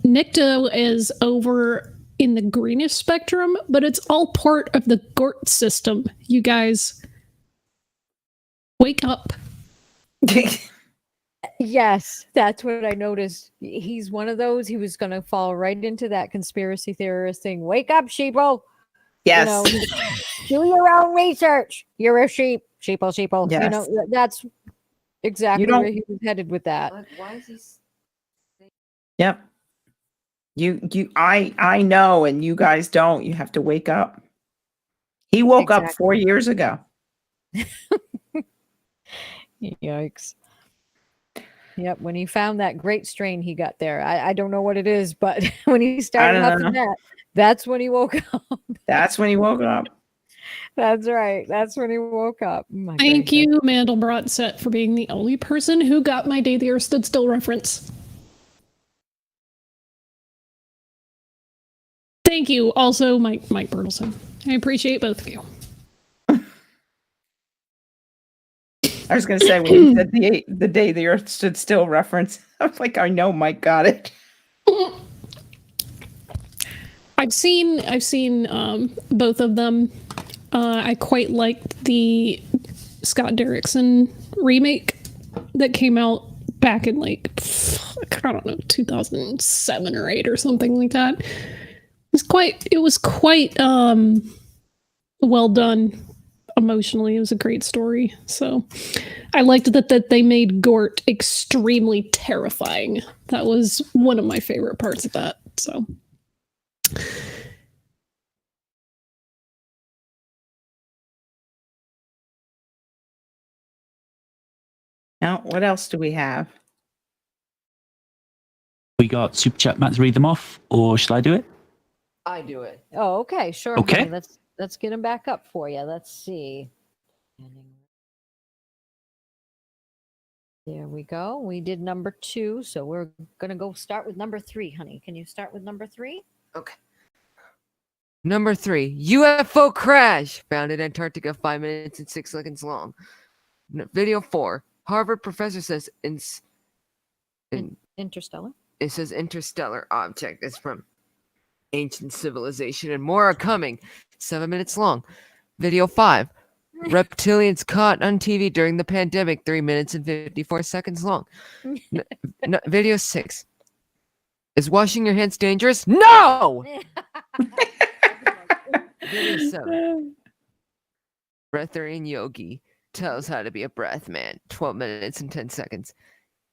Nikto is over in the greenish spectrum, but it's all part of the Gort system. You guys, wake up. Yes, that's what I noticed. He's one of those. He was going to fall right into that conspiracy theorist thing. Wake up, sheeple. Yes. You know, do your own research. You're a sheep. Sheeple. Yes. You know, that's exactly where he was headed with that. Why is he? Yep. I know, and you guys don't. You have to wake up. He woke up 4 years ago. Yikes. Yep, when he found that great strain he got there. I don't know what it is, but when he started don't huffing that, that's when he woke up. That's when he woke up. That's right. That's when he woke up. My Thank gracious. you, Mandelbrot Set, for being the only person who got my Day the Earth Stood Still reference. Thank you, also Mike Bertelson. I appreciate both of you. I was going to say, when you said the day the Earth stood still reference, I was like, I know Mike got it. I've seen both of them. I quite liked the Scott Derrickson remake that came out back in like, I don't know, 2007 or 8 or something like that. It was quite well done emotionally. It was a great story. So I liked that they made Gort extremely terrifying. That was one of my favorite parts of that. So Now, what else do we have? We got Super Chat Matt to read them off, or shall I do it? I do it. Oh, okay, sure. Okay. Honey. Let's get him back up for you. Let's see. There we go. We did number 2, so we're gonna go start with number 3, honey. Can you start with number 3? Okay. Number 3, UFO crash found in Antarctica 5 minutes and 6 seconds long. Video 4, Harvard professor says Interstellar. it says interstellar object is from ancient civilization and more are coming. 7 minutes long. Video 5, reptilians caught on TV during the pandemic 3 minutes and 54 seconds long. Video 6, is washing your hands dangerous? No! Video 7, breatharian yogi tells how to be a breath man. 12 minutes and 10 seconds.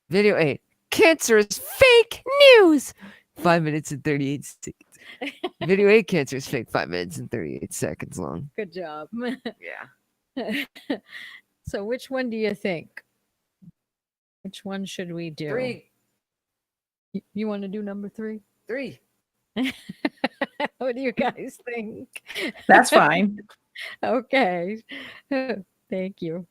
Video 8, cancer is fake news. 5 minutes and 38 seconds. Video 8, cancer is fake. 5 minutes and 38 seconds long. Good job. Yeah. So which one do you think? Which one should we do? 3. You want to do number 3? 3. What do you guys think? That's fine. Okay. Thank you.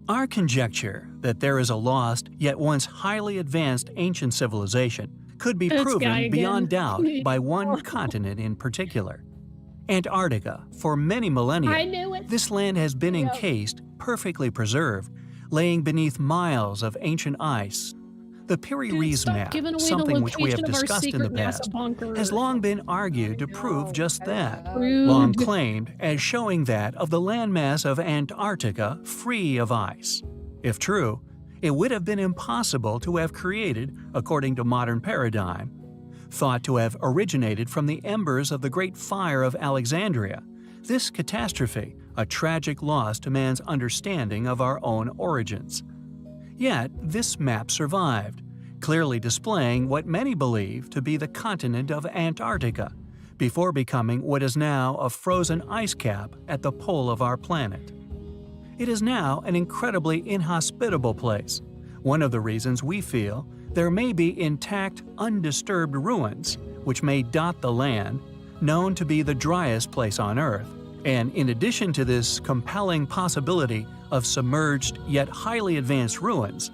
Our conjecture that there is a lost, yet once highly advanced ancient civilization could be This guy proven again. beyond doubt by one continent in particular. Antarctica. For many millennia, I knew it. this land has been encased, perfectly preserved, laying beneath miles of ancient ice. The Piri Dude, Reis stop map, giving away the something which we have location of our discussed in the secret NASA past, bunker. has long been argued to prove just that. Rude. Long claimed as showing that of the landmass of Antarctica free of ice. If true, it would have been impossible to have created, according to modern paradigm, thought to have originated from the embers of the Great Fire of Alexandria. This catastrophe, a tragic loss to man's understanding of our own origins. Yet, this map survived, clearly displaying what many believe to be the continent of Antarctica, before becoming what is now a frozen ice cap at the pole of our planet. It is now an incredibly inhospitable place, one of the reasons we feel there may be intact, undisturbed ruins which may dot the land, known to be the driest place on Earth. And in addition to this compelling possibility of submerged yet highly advanced ruins,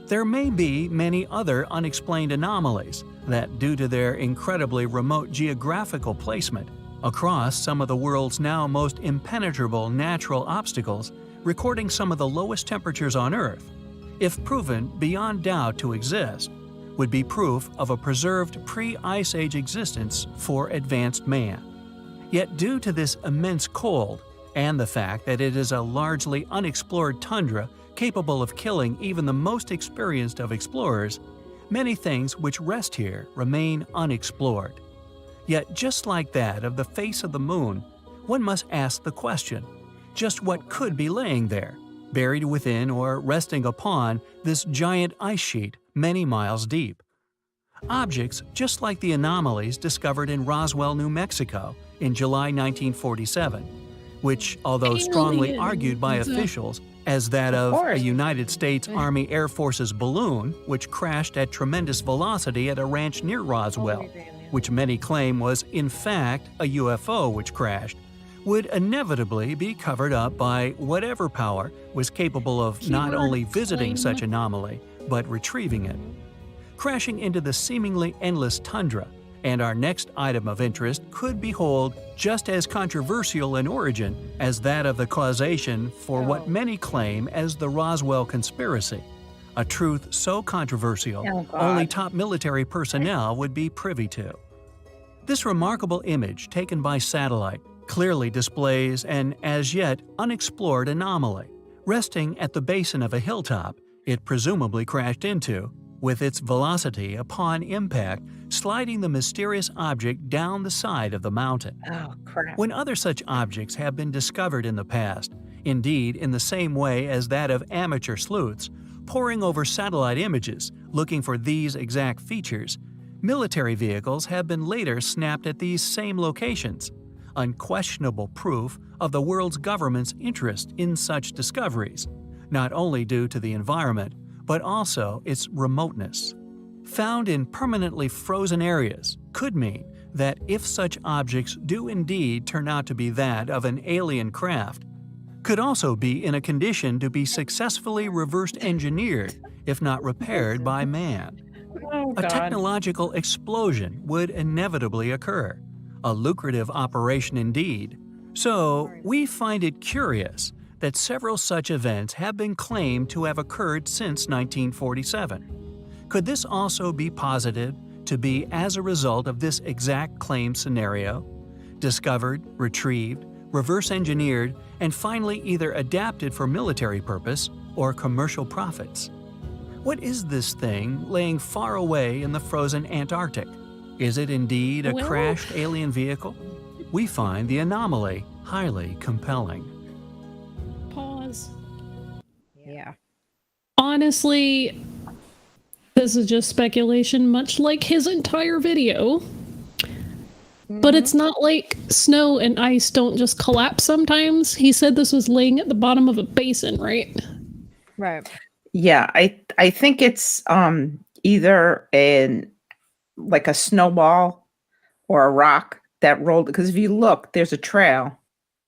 there may be many other unexplained anomalies that, due to their incredibly remote geographical placement across some of the world's now most impenetrable natural obstacles, recording some of the lowest temperatures on Earth, if proven beyond doubt to exist, would be proof of a preserved pre-Ice Age existence for advanced man. Yet due to this immense cold, and the fact that it is a largely unexplored tundra capable of killing even the most experienced of explorers, many things which rest here remain unexplored. Yet just like that of the face of the moon, one must ask the question, just what could be laying there, buried within or resting upon this giant ice sheet many miles deep? Objects just like the anomalies discovered in Roswell, New Mexico in July 1947, which, although strongly Aliens. argued by officials as that of a course. United States Army Air Force's balloon, which crashed at tremendous velocity at a ranch near Roswell, which many claim was in fact a UFO which crashed, would inevitably be covered up by whatever power was capable of not Keyword only visiting claim. such anomaly, but retrieving it. Crashing into the seemingly endless tundra, and our next item of interest could behold just as controversial in origin as that of the causation for what many claim as the Roswell conspiracy, a truth so controversial Oh, God. only top military personnel would be privy to. This remarkable image taken by satellite clearly displays an as yet unexplored anomaly, resting at the basin of a hilltop it presumably crashed into, with its velocity upon impact sliding the mysterious object down the side of the mountain. Oh, crap. When other such objects have been discovered in the past, indeed in the same way as that of amateur sleuths, poring over satellite images looking for these exact features, military vehicles have been later snapped at these same locations, unquestionable proof of the world's government's interest in such discoveries, not only due to the environment, but also its remoteness. Found in permanently frozen areas could mean that if such objects do indeed turn out to be that of an alien craft, could also be in a condition to be successfully reversed engineered, if not repaired by man. Oh, A God. technological explosion would inevitably occur, a lucrative operation indeed. So, we find it curious that several such events have been claimed to have occurred since 1947. Could this also be posited to be as a result of this exact claim scenario? Discovered, retrieved, reverse engineered, and finally either adapted for military purpose or commercial profits. What is this thing laying far away in the frozen Antarctic? Is it indeed a Well- crashed alien vehicle? We find the anomaly highly compelling. Pause. Yeah. Honestly, this is just speculation, much like his entire video. But it's not like snow and ice don't just collapse sometimes. He said this was laying at the bottom of a basin, right? Right. Yeah, I think it's either like a snowball or a rock that rolled, because if you look, there's a trail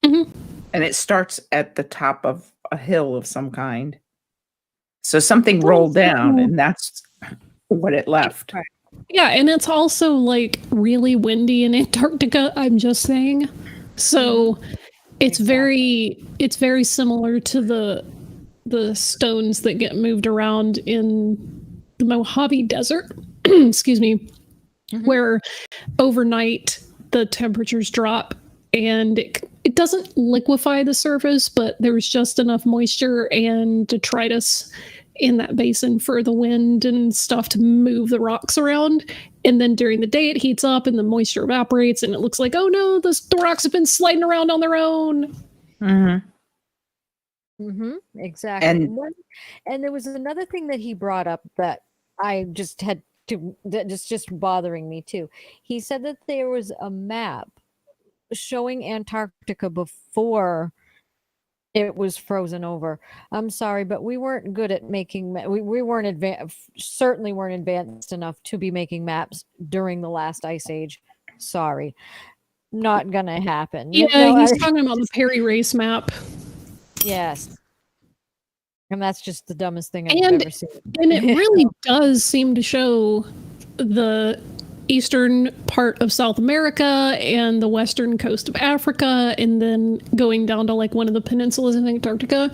Mhm. and it starts at the top of a hill of some kind. So something Well, rolled down so- and that's what it left. Right. Yeah, and it's also like really windy in Antarctica, I'm just saying. So it's very similar to the stones that get moved around in the Mojave Desert. Excuse me. Where overnight the temperatures drop and it doesn't liquefy the surface, but there's just enough moisture and detritus in that basin for the wind and stuff to move the rocks around. And then during the day it heats up and the moisture evaporates and it looks like, oh no, the rocks have been sliding around on their own. Exactly. And- And there was another thing that he brought up that I just had to, that just bothering me too. He said that there was a map showing Antarctica before it was frozen over. I'm sorry, but we weren't good at making, we weren't certainly weren't advanced enough to be making maps during the last ice age. Sorry. Not gonna happen. You Yeah, know, he's talking about the Perry race map. yes. And that's just the dumbest thing I've And- ever seen. And it really does seem to show the eastern part of South America and the western coast of Africa, and then going down to like one of the peninsulas in Antarctica.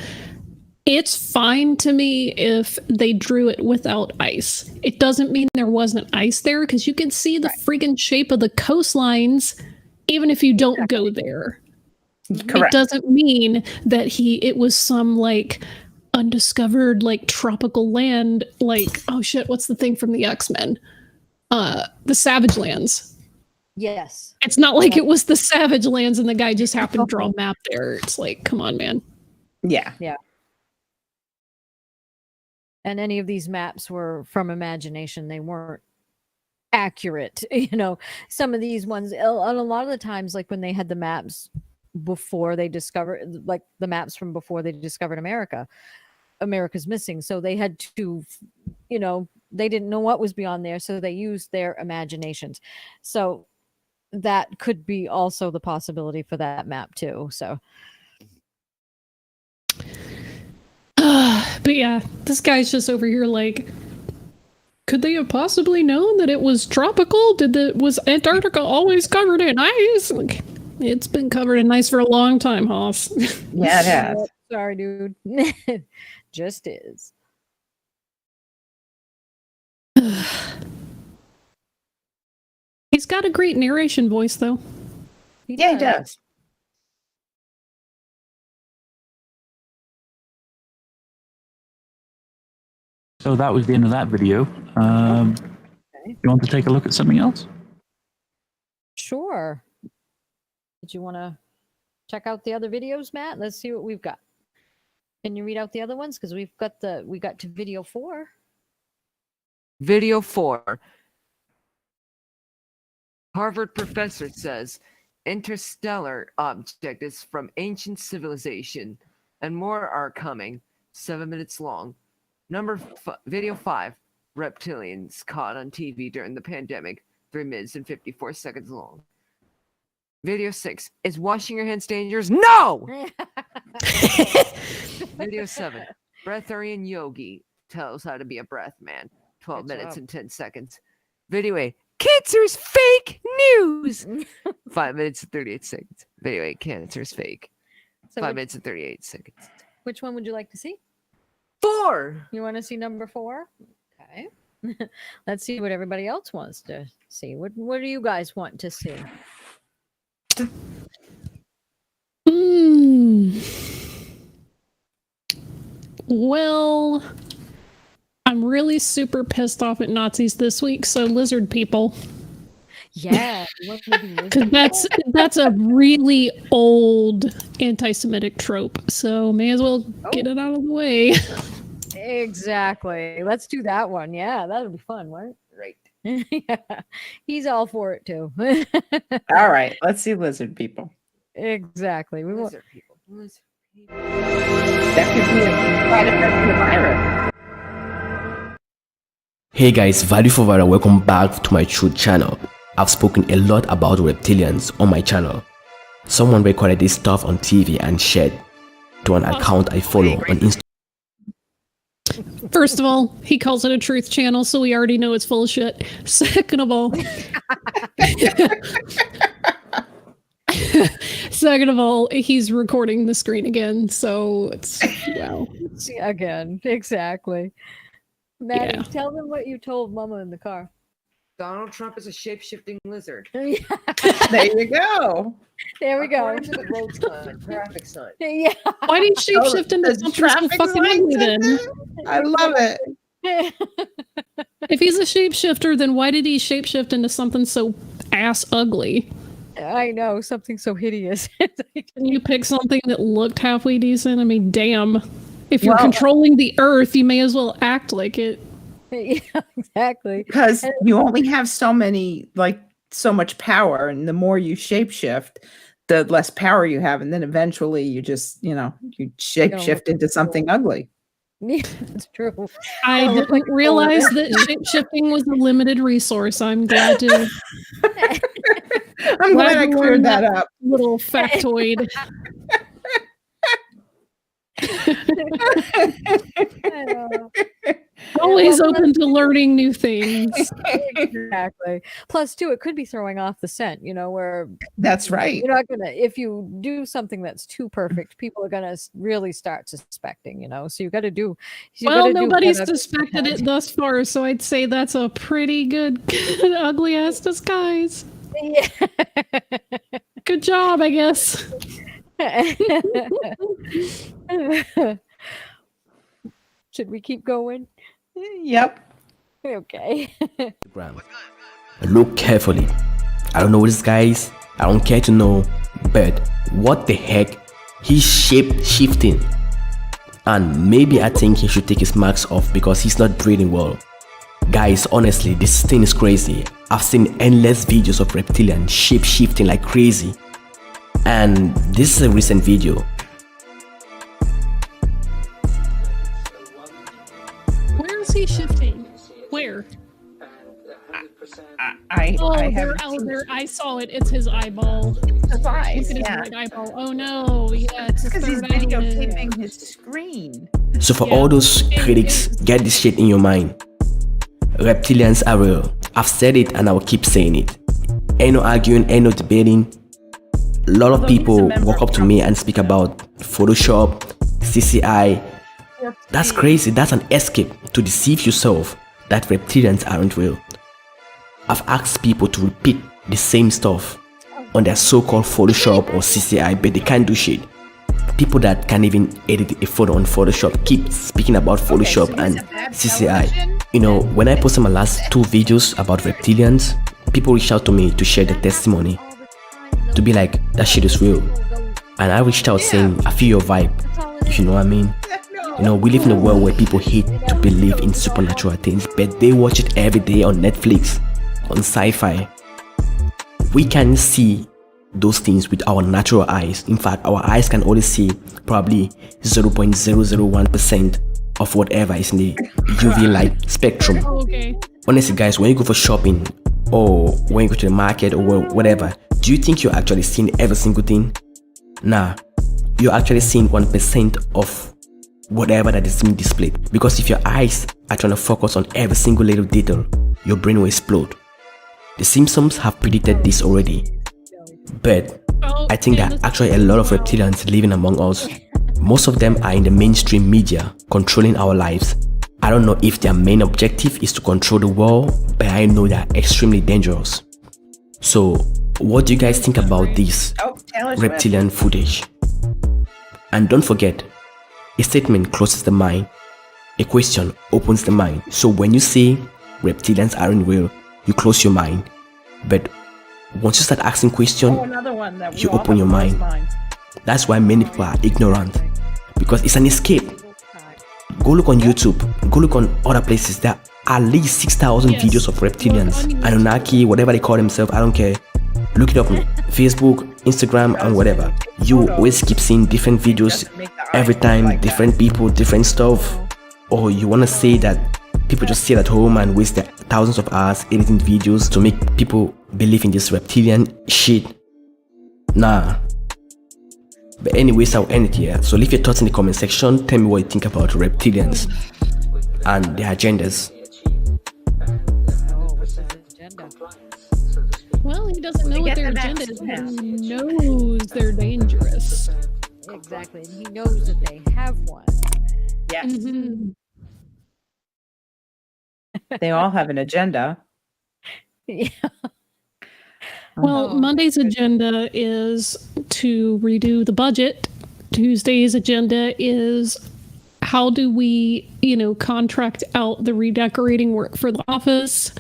It's fine to me if they drew it without ice. It doesn't mean there wasn't ice there, because you can see the friggin' shape of the coastlines even if you don't go there. It Correct. doesn't mean that it was some like undiscovered like tropical land, like, oh shit, what's the thing from the X-Men? The Savage Lands. Yes. It's not like it was the Savage Lands and the guy just happened to draw a map there. It's like, come on, man. Yeah. And any of these maps were from imagination. They weren't accurate. Some of these ones, and a lot of the times, like when they had the maps before they discovered, like the maps from before they discovered America's missing. So they had to, they didn't know what was beyond there. So they used their imaginations. So that could be also the possibility for that map too. So. But yeah, this guy's just over here like, could they have possibly known that it was tropical? Was Antarctica always covered in ice? Like, it's been covered in ice for a long time, Hoss. Yeah, it has. Sorry, dude. Just is. He's got a great narration voice, though. He does. So that was the end of that video. You want to take a look at something else? Sure. Did you want to check out the other videos, Matt? Let's see what we've got. Can you read out the other ones? Because we got to video 4. Video 4. Harvard professor says interstellar object is from ancient civilization, and more are coming. 7 minutes long. Video 5. Reptilians caught on TV during the pandemic. 3 minutes and 54 seconds long. Video 6. Is washing your hands dangerous? No! Video 7. Breatharian Yogi tells how to be a breath man. 12 minutes and 10 seconds. Video 8. Cancer's fake news! 5 minutes and 38 seconds. Video 8. Cancer's fake. 5 minutes and 38 seconds. Which one would you like to see? 4! You want to see number 4? Okay. Let's see what everybody else wants to see. What do you guys want to see? Well, I'm really super pissed off at Nazis this week, so lizard people. Yeah, because that's a really old anti-Semitic trope, so may as well get it out of the way. Exactly. Let's do that one. Yeah, that'll be fun, right? Right. Yeah, he's all for it too. All right, let's see lizard people. Exactly. We want Lizard people. Lizard people. That could be a side effect of the virus. Hey guys, Value for Viral, welcome back to my Truth channel. I've spoken a lot about reptilians on my channel. Someone recorded this stuff on TV and shared to an account I follow on Instagram. First of all, he calls it a truth channel, so we already know it's full of shit. Second of all, he's recording the screen again, so it's again. Exactly. Maddie, Yeah. tell them what you told Mama in the car. Donald Trump is a shape-shifting lizard. There you go. There we go. According to the road sign, traffic sign. Yeah. why did he shapeshift into The something so traffic fucking signs ugly in then? there? I love it. If he's a shapeshifter, then why did he shapeshift into something so ass ugly? I know, something so hideous. Can you pick something that looked halfway decent? I mean, damn. If you're Well- controlling the earth, you may as well act like it. Yeah, exactly. Because you only have so much power, and the more you shapeshift, the less power you have, and then eventually you just, you shapeshift into something ugly. Yeah, that's true. I didn't realize that shapeshifting was a limited resource. I'm glad to. I'm glad I to cleared learn that up. Little factoid. I know. Always open to learning new things. Exactly. Plus, too, it could be throwing off the scent, where That's right. you're not gonna, if you do something that's too perfect, people are gonna really start suspecting, so you got to do. Well, nobody's suspected it thus far, so I'd say that's a pretty good ugly ass disguise. Yeah. Good job, I guess. Should we keep going? Yep. Okay. Look carefully. I don't know this guy is. I don't care to know. But what the heck? He's shape-shifting. And maybe I think he should take his marks off because he's not breathing well. Guys, honestly, this thing is crazy. I've seen endless videos of reptilians shape-shifting like crazy. And this is a recent video. Where is he shifting? Where? I There, haven't there. I saw it. It's his eyeball. his eyes. Look at his Yeah, right eyeball. Oh no. Yeah, it's his because he's third eyelid. videotaping his screen. So for Yeah. all those critics, get this shit in your mind. Reptilians are real. I've said it and I will keep saying it. Ain't no arguing, ain't no debating. A lot of people walk up to me and speak about Photoshop, CCI. That's crazy. That's an escape to deceive yourself that reptilians aren't real. I've asked people to repeat the same stuff on their so-called Photoshop or CCI, but they can't do shit. People that can't even edit a photo on Photoshop keep speaking about Photoshop and CCI. You know, when I posted my last 2 videos about reptilians, people reached out to me to share their testimony, to be like, that shit is real. And I reached out saying, I feel your vibe, if you know what I mean. You know, we live in a world where people hate to believe in supernatural things, but they watch it every day on Netflix, on sci-fi. We can see those things with our natural eyes. In fact, our eyes can only see probably 0.001% of whatever is in the UV light spectrum. Oh, okay. Honestly guys, when you go for shopping or when you go to the market or whatever, do you think you're actually seeing every single thing? Nah, you're actually seeing 1% of whatever that is being displayed. Because if your eyes are trying to focus on every single little detail, your brain will explode. The Simpsons have predicted this already. But I think there are actually a lot of reptilians living among us. Most of them are in the mainstream media, controlling our lives. I don't know if their main objective is to control the world, but I know they are extremely dangerous. So, what do you guys think about this reptilian footage? And don't forget, a statement closes the mind, a question opens the mind. So when you say reptilians aren't real, you close your mind. But once you start asking questions, you open your mind. That's why many people are ignorant, because it's an escape. Go look on YouTube, go look on other places. There are at least 6,000 videos of reptilians, Anunnaki, whatever they call themselves, I don't care. Look it up on Facebook, Instagram, and whatever. You always keep seeing different videos every time, different people, different stuff. Or you want to say that people just sit at home and waste their thousands of hours editing videos to make people believe in this reptilian shit. Nah. But anyways, I'll end it here. So leave your thoughts in the comment section. Tell me what you think about reptilians and their agendas. Well, he doesn't know what their agenda is, but he knows they're dangerous. Exactly. And he knows that they have one. Yes. Mm-hmm. They all have an agenda. Yeah. Well, Oh, Monday's agenda is to redo the budget. Tuesday's agenda is how do we, contract out the redecorating work for the office.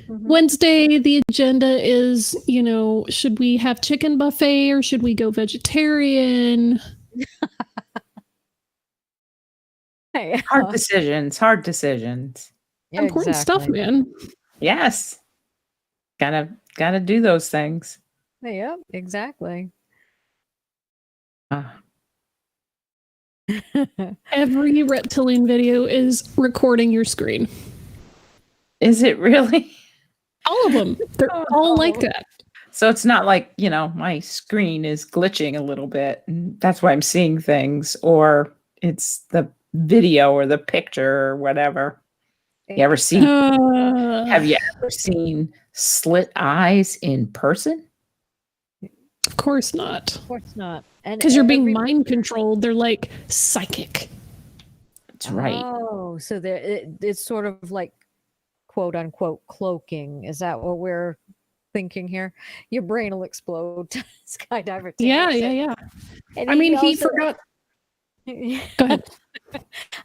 Wednesday, the agenda is, should we have chicken buffet or should we go vegetarian? Hard decisions. Yeah, Important stuff, man. Yes. Gotta do those things. Yeah, exactly. Every reptilian video is recording your screen. Is it really? All of them. They're all like that. So it's not like, my screen is glitching a little bit and that's why I'm seeing things, or it's the video or the picture or whatever. Have you ever seen slit eyes in person? Of course not. Of course not. Because you're being mind controlled. They're like psychic. That's right. Oh, so it's sort of like quote unquote cloaking. Is that what we're thinking here? Your brain will explode. Skydiver. Yeah. And I mean, he forgot. Go ahead.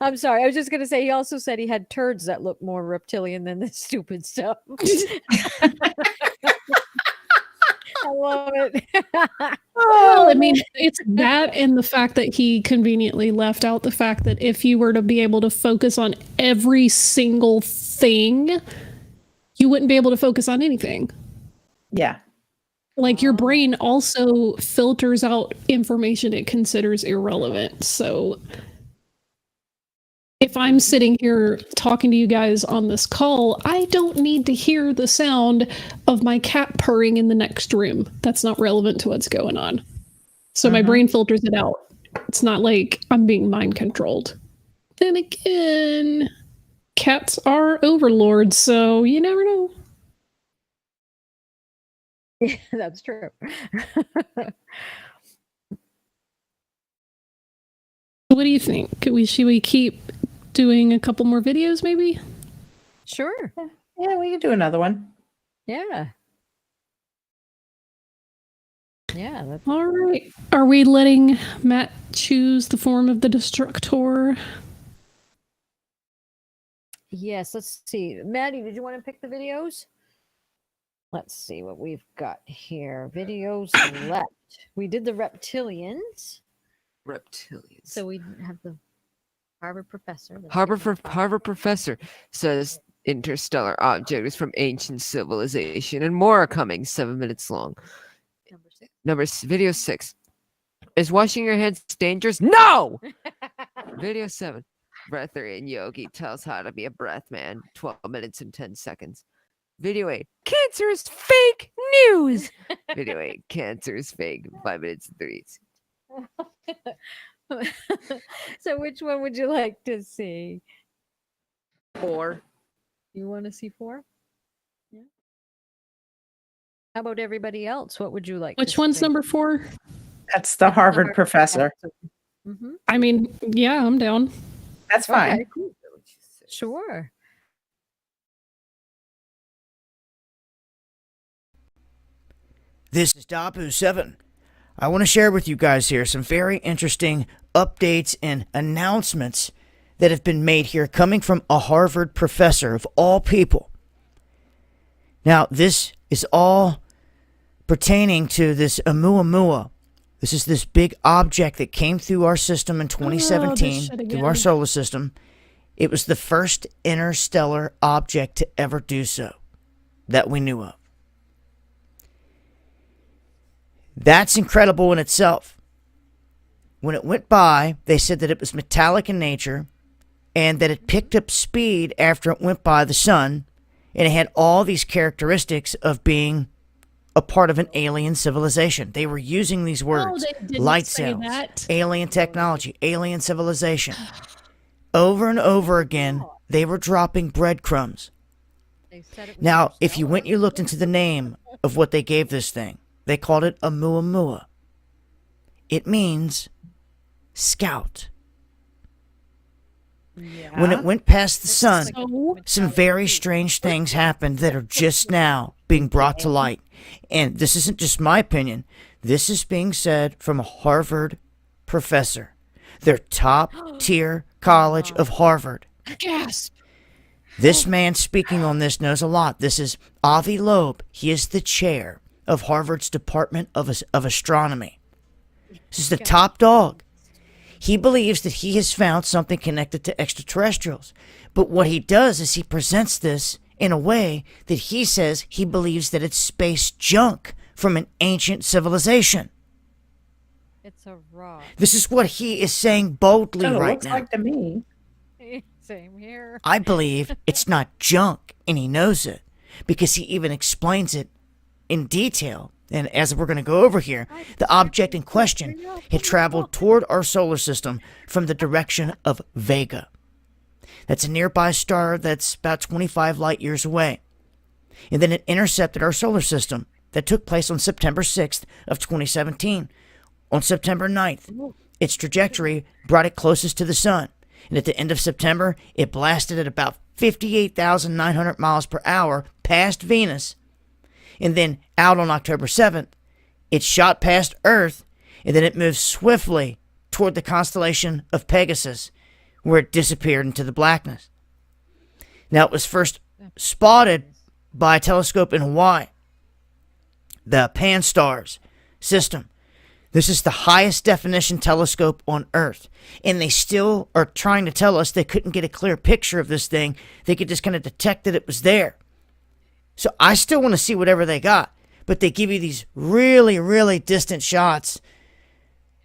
I'm sorry. I was just going to say, he also said he had turds that look more reptilian than this stupid stuff. I love it. Well, I mean, it's that and the fact that he conveniently left out the fact that if you were to be able to focus on every single thing, you wouldn't be able to focus on anything. Yeah. Like your brain also filters out information it considers irrelevant. So if I'm sitting here talking to you guys on this call, I don't need to hear the sound of my cat purring in the next room. That's not relevant to what's going on. So my brain filters it out. It's not like I'm being mind controlled. Then again, cats are overlords, so you never know. Yeah, that's true. What do you think? Should we keep doing a couple more videos, maybe? Sure. Yeah, we can do another one. Yeah. Yeah. That's... All right. Are we letting Matt choose the form of the destructor? Yes. Let's see. Maddie, did you want to pick the videos? Let's see what we've got here. Videos left. We did the reptilians. Reptilians. So we have the Harvard professor. Harvard professor says interstellar object is from ancient civilization, and more are coming. 7 minutes long. Video 6. Is washing your hands dangerous? No! Video 7. Breatharian Yogi tells how to be a breath man. 12 minutes and 10 seconds. Video 8. Cancer is fake news. Video 8. Cancer is fake. 5 minutes and 3. So which one would you like to see? 4. You want to see 4? Yeah. How about everybody else? What would you like? Which to one's see? number 4? That's the Harvard professor. Mm-hmm. I mean, yeah, I'm down. That's fine. Okay, cool. Sure. This is Dapu7. I want to share with you guys here some very interesting updates and announcements that have been made here coming from a Harvard professor of all people. Now, this is all pertaining to this Oumuamua. This is this big object that came through our system in 2017, through our solar system. It was the first interstellar object to ever do so that we knew of. That's incredible in itself. When it went by, they said that it was metallic in nature and that it picked up speed after it went by the sun, and it had all these characteristics of being a part of an alien civilization. They were using these words: light cells, alien technology, alien civilization. Over and over again, they were dropping breadcrumbs. Now, if you went and you looked into the name of what they gave this thing, they called it Oumuamua. It means scout. Yeah. When it went past the sun, some very strange things happened that are just now being brought to light. And this isn't just my opinion. This is being said from a Harvard professor. Their top-tier college of Harvard. Gasp! This man speaking on this knows a lot. This is Avi Loeb. He is the chair of Harvard's Department of Astronomy. This is the top dog. He believes that he has found something connected to extraterrestrials. But what he does is he presents this in a way that he says he believes that it's space junk from an ancient civilization. It's a rock. This is what he is saying boldly right looks now. Like to me. Same here. I believe it's not junk, and he knows it because he even explains it in detail. And as we're going to go over here, the object in question had traveled toward our solar system from the direction of Vega. That's a nearby star that's about 25 light years away. And then it intercepted our solar system. That took place on September 6th of 2017. On September 9th, its trajectory brought it closest to the sun. And at the end of September, it blasted at about 58,900 miles per hour past Venus. And then out on October 7th, it shot past Earth, and then it moved swiftly toward the constellation of Pegasus, where it disappeared into the blackness. Now, it was first spotted by a telescope in Hawaii, the Pan-STARRS system. This is the highest definition telescope on Earth, and they still are trying to tell us they couldn't get a clear picture of this thing. They could just kind of detect that it was there. So I still want to see whatever they got. But they give you these really, really distant shots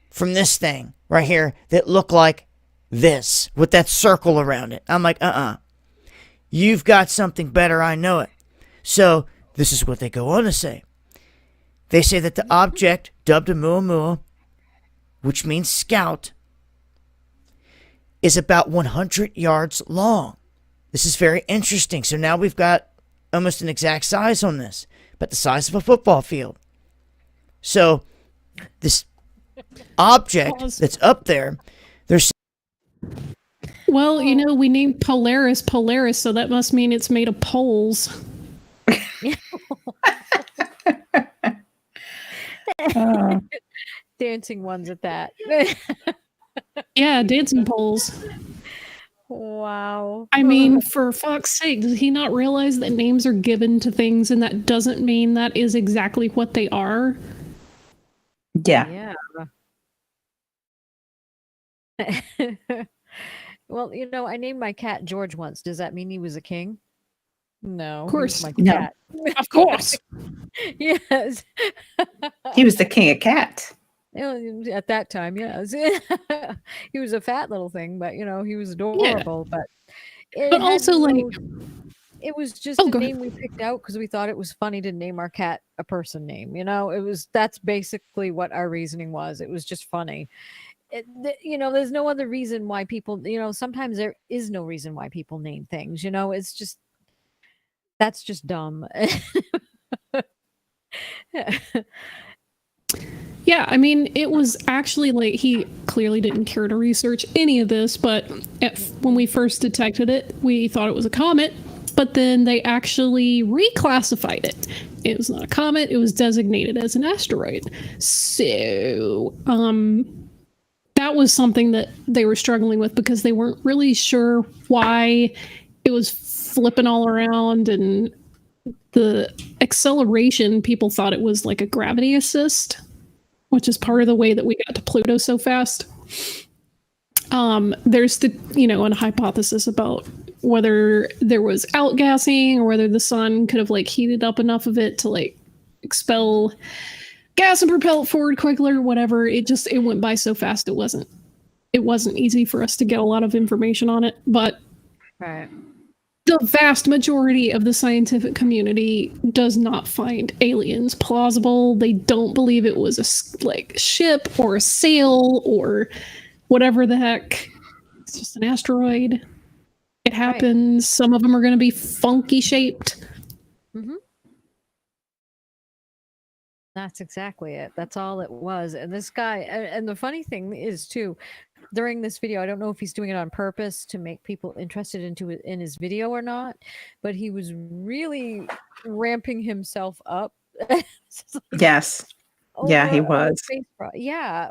from this thing right here that look like this with that circle around it. I'm like, you've got something better, I know it. So this is what they go on to say. They say that the object, dubbed a Muamua, which means scout, is about 100 yards long. This is very interesting. So now we've got almost an exact size on this, but the size of a football field. So this object that's up there, there's... Well, you know, we named Polaris Polaris, so that must mean it's made of poles. Dancing ones at that. Yeah, dancing poles. Wow. I mean, for fuck's sake, does he not realize that names are given to things and that doesn't mean that is exactly what they are? Yeah. Well, you know, I named my cat George once. Does that mean he was a king? No. Of course. My No. cat. Of course. Yes. He was the king of cats. At that time, yes. He was a fat little thing, but you know, he was adorable. But also, like, it was just a name we picked out because we thought it was funny to name our cat a person name. You know, that's basically what our reasoning was. It was just funny. You know, there's no other reason why people, you know, sometimes there is no reason why people name things. You know, that's just dumb. Yeah, I mean, it was actually like he clearly didn't care to research any of this, but when we first detected it, we thought it was a comet, but then they actually reclassified it. It was not a comet, it was designated as an asteroid. So, that was something that they were struggling with because they weren't really sure why it was flipping all around, and the acceleration, people thought it was like a gravity assist, which is part of the way that we got to Pluto so fast. There's an hypothesis about whether there was outgassing or whether the sun could have like heated up enough of it to like expel gas and propel it forward quickly or whatever. It went by so fast it wasn't easy for us to get a lot of information on it. But right. The vast majority of the scientific community does not find aliens plausible. They don't believe it was a ship or a sail or whatever the heck. It's just an asteroid. It happens. Right. Some of them are going to be funky shaped. Mm-hmm. That's exactly it. That's all it was. And this guy, and the funny thing is too, during this video, I don't know if he's doing it on purpose to make people interested in his video or not, but he was really ramping himself up. Yes. Yeah, he was.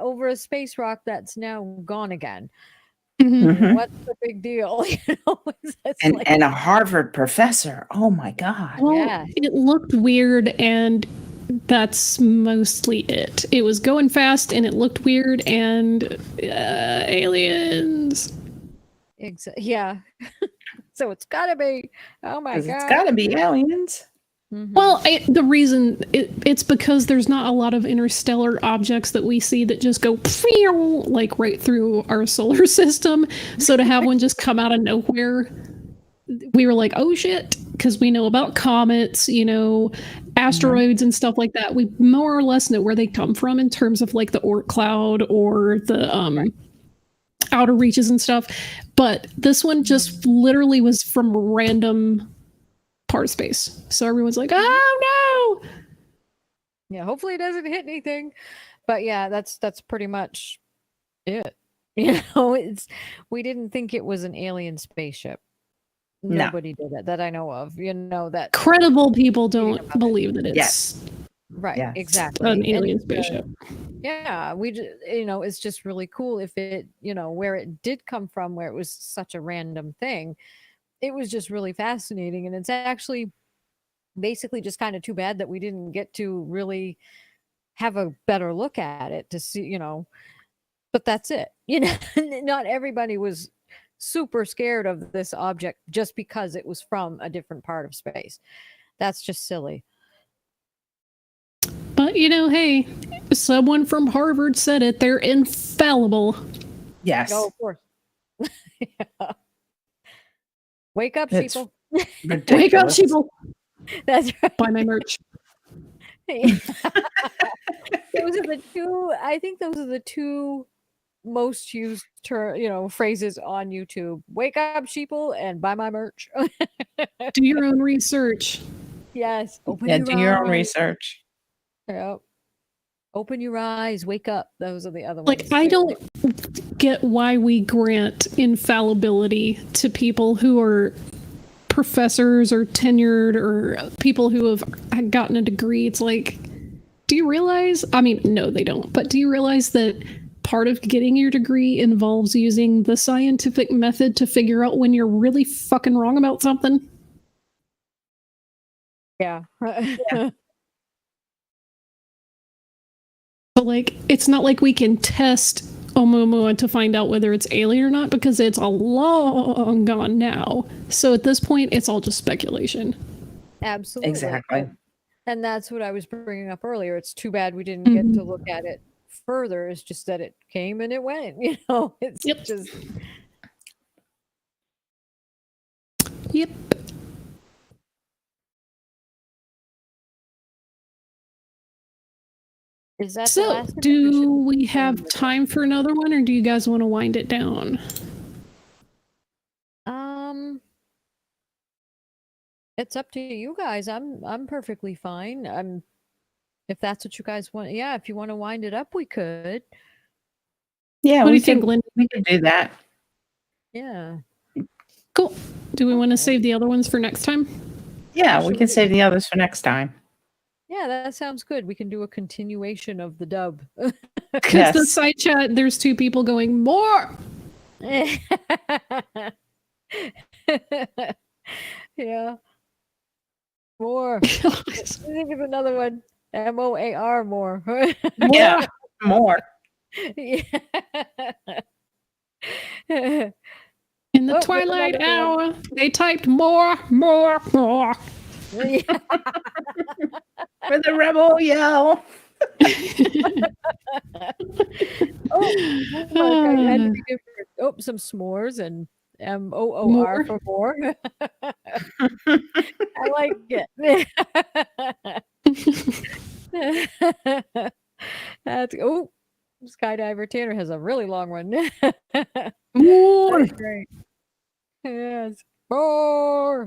Over a space rock that's now gone again. Mm-hmm. What's the big deal? You know, and a Harvard professor. Oh my God. Well, yeah. It looked weird, and that's mostly it. It was going fast and it looked weird, and aliens. Yeah. So it's gotta be. Oh my God. It's gotta be aliens. Mm-hmm. Well, the reason it's because there's not a lot of interstellar objects that we see that just go like right through our solar system. So to have one just come out of nowhere, we were like, oh shit, because we know about comets, asteroids and stuff like that. We more or less know where they come from in terms of like the Oort cloud or the outer reaches and stuff. But this one just literally was from random part of space. So everyone's like, oh no. Yeah, hopefully it doesn't hit anything. But yeah, that's pretty much it. We didn't think it was an alien spaceship. Nobody did it that I know of. That credible people don't believe that it's right. Exactly, an alien spaceship. Yeah, it's just really cool if it, where it did come from, where it was such a random thing. It was just really fascinating, and it's actually basically just kind of too bad that we didn't get to really have a better look at it to see, but that's it. Not everybody was super scared of this object just because it was from a different part of space. That's just silly. But hey, someone from Harvard said it. They're infallible. Yes. Oh, of course. Yeah. Wake up, It's sheeple. Wake up, ridiculous. sheeple. That's right. Buy my merch. Those are the two. I think those are the two most used phrases on YouTube. Wake up, sheeple, and buy my merch. Do your own research. Yes. Open Yeah, your do your own eyes. research. Yep. Open your eyes. Wake up. Those are the other ones. Like, I don't get why we grant infallibility to people who are professors or tenured or people who have gotten a degree. It's like, do you realize? I mean, no, they don't. But do you realize that part of getting your degree involves using the scientific method to figure out when you're really fucking wrong about something? Yeah. But like, it's not like we can test Oumuamua to find out whether it's alien or not, because it's a long gone now. So at this point, it's all just speculation. Absolutely. Exactly. And that's what I was bringing up earlier. It's too bad we didn't get to look at it further. It's just that it came and it went. It's just. Yep. Is that the So, last do we have time for another one, or do you guys want to wind it down? It's up to you guys. I'm perfectly fine. If that's what you guys want. Yeah, if you want to wind it up, we could. Yeah, What do we you think, Linda? We can do that. Yeah. Cool. Do we want to save the other ones for next time? Yeah, we can save the others for next time. Yeah, that sounds good. We can do a continuation of the dub. Because the side chat, there's two people going, more! Yeah. More. Think of another one. MOAR, more. Yeah, more. Yeah. In the twilight hour, they typed more, more, more. With a rebel yell. Some s'mores and MOOR for more. I like it. That's Skydiver Tanner has a really long one. More. That's great. Yes. More.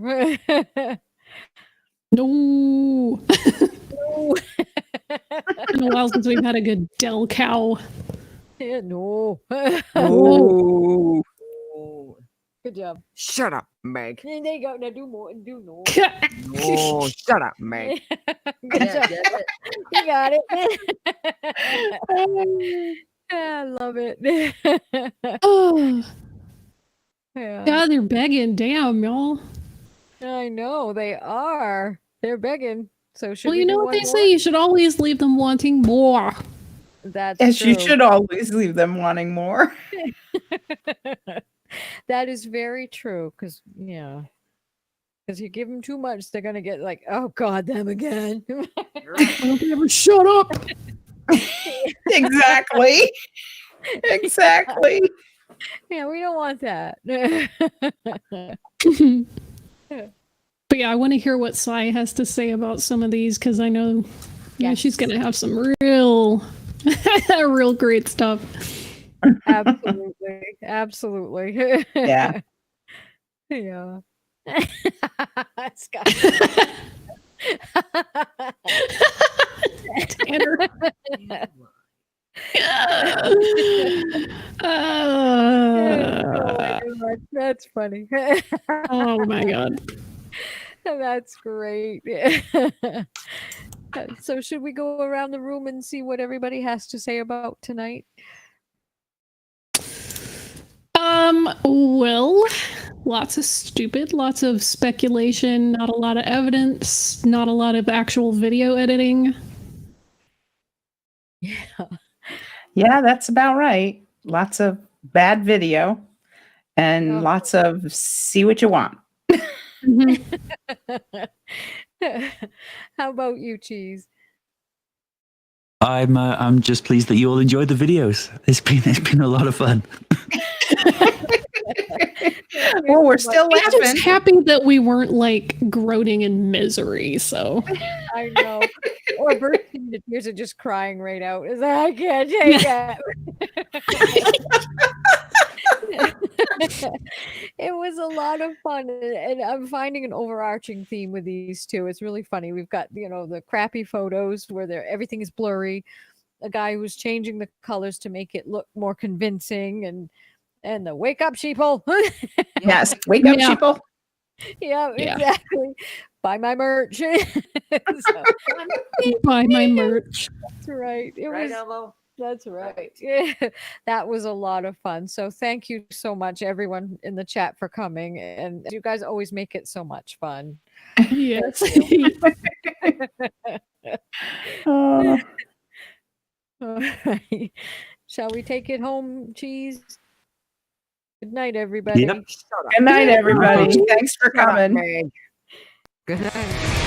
No. It's been a while since we've had a good Del Cow. Yeah, no. Oh. Good job. Shut up, Meg. There you go. Now do more. Do no. Oh, shut up, Meg. Good job. You got it. I love it. Oh. Yeah. God, they're begging. Damn, y'all. I know they are. They're begging. So should Well, we you know do what one they more? say. You should always leave them wanting more. That's Yes, true. you should always leave them wanting more. That is very true. Because you give them too much, they're gonna get like, oh God, them again. Don't ever shut up. Exactly. Exactly. Yeah, we don't want that. But yeah, I want to hear what Sai has to say about some of these, because I know she's gonna have some real great stuff. Absolutely. Yeah. Yeah. Tanner. That's funny. Oh my God. That's great. So should we go around the room and see what everybody has to say about tonight? Well, lots of stupid, lots of speculation, not a lot of evidence, not a lot of actual video editing. Yeah. Yeah, that's about right. Lots of bad video and lots of see what you want. How about you, Cheese? I'm just pleased that you all enjoyed the videos. It's been a lot of fun. Well, we're still I'm just laughing. happy that we weren't like groaning in misery. So I know. Or bursting into tears and just crying right out. Is I can't take it. It was a lot of fun, and I'm finding an overarching theme with these two. It's really funny. We've got the crappy photos where everything is blurry. A guy who's changing the colors to make it look more convincing, and the wake up sheeple. Yes, wake up, Yeah. sheeple. Yeah, Yeah. exactly. Buy my merch. So, buy my merch. that's right. It Right, was. Elmo? That's right. Yeah, that was a lot of fun. So thank you so much, everyone in the chat, for coming. And you guys always make it so much fun. Yes. Oh. All right. Shall we take it home, Cheese? Good night, everybody. Yep. Good night, everybody. Good night. Thanks for Shut up, coming. man. Good night.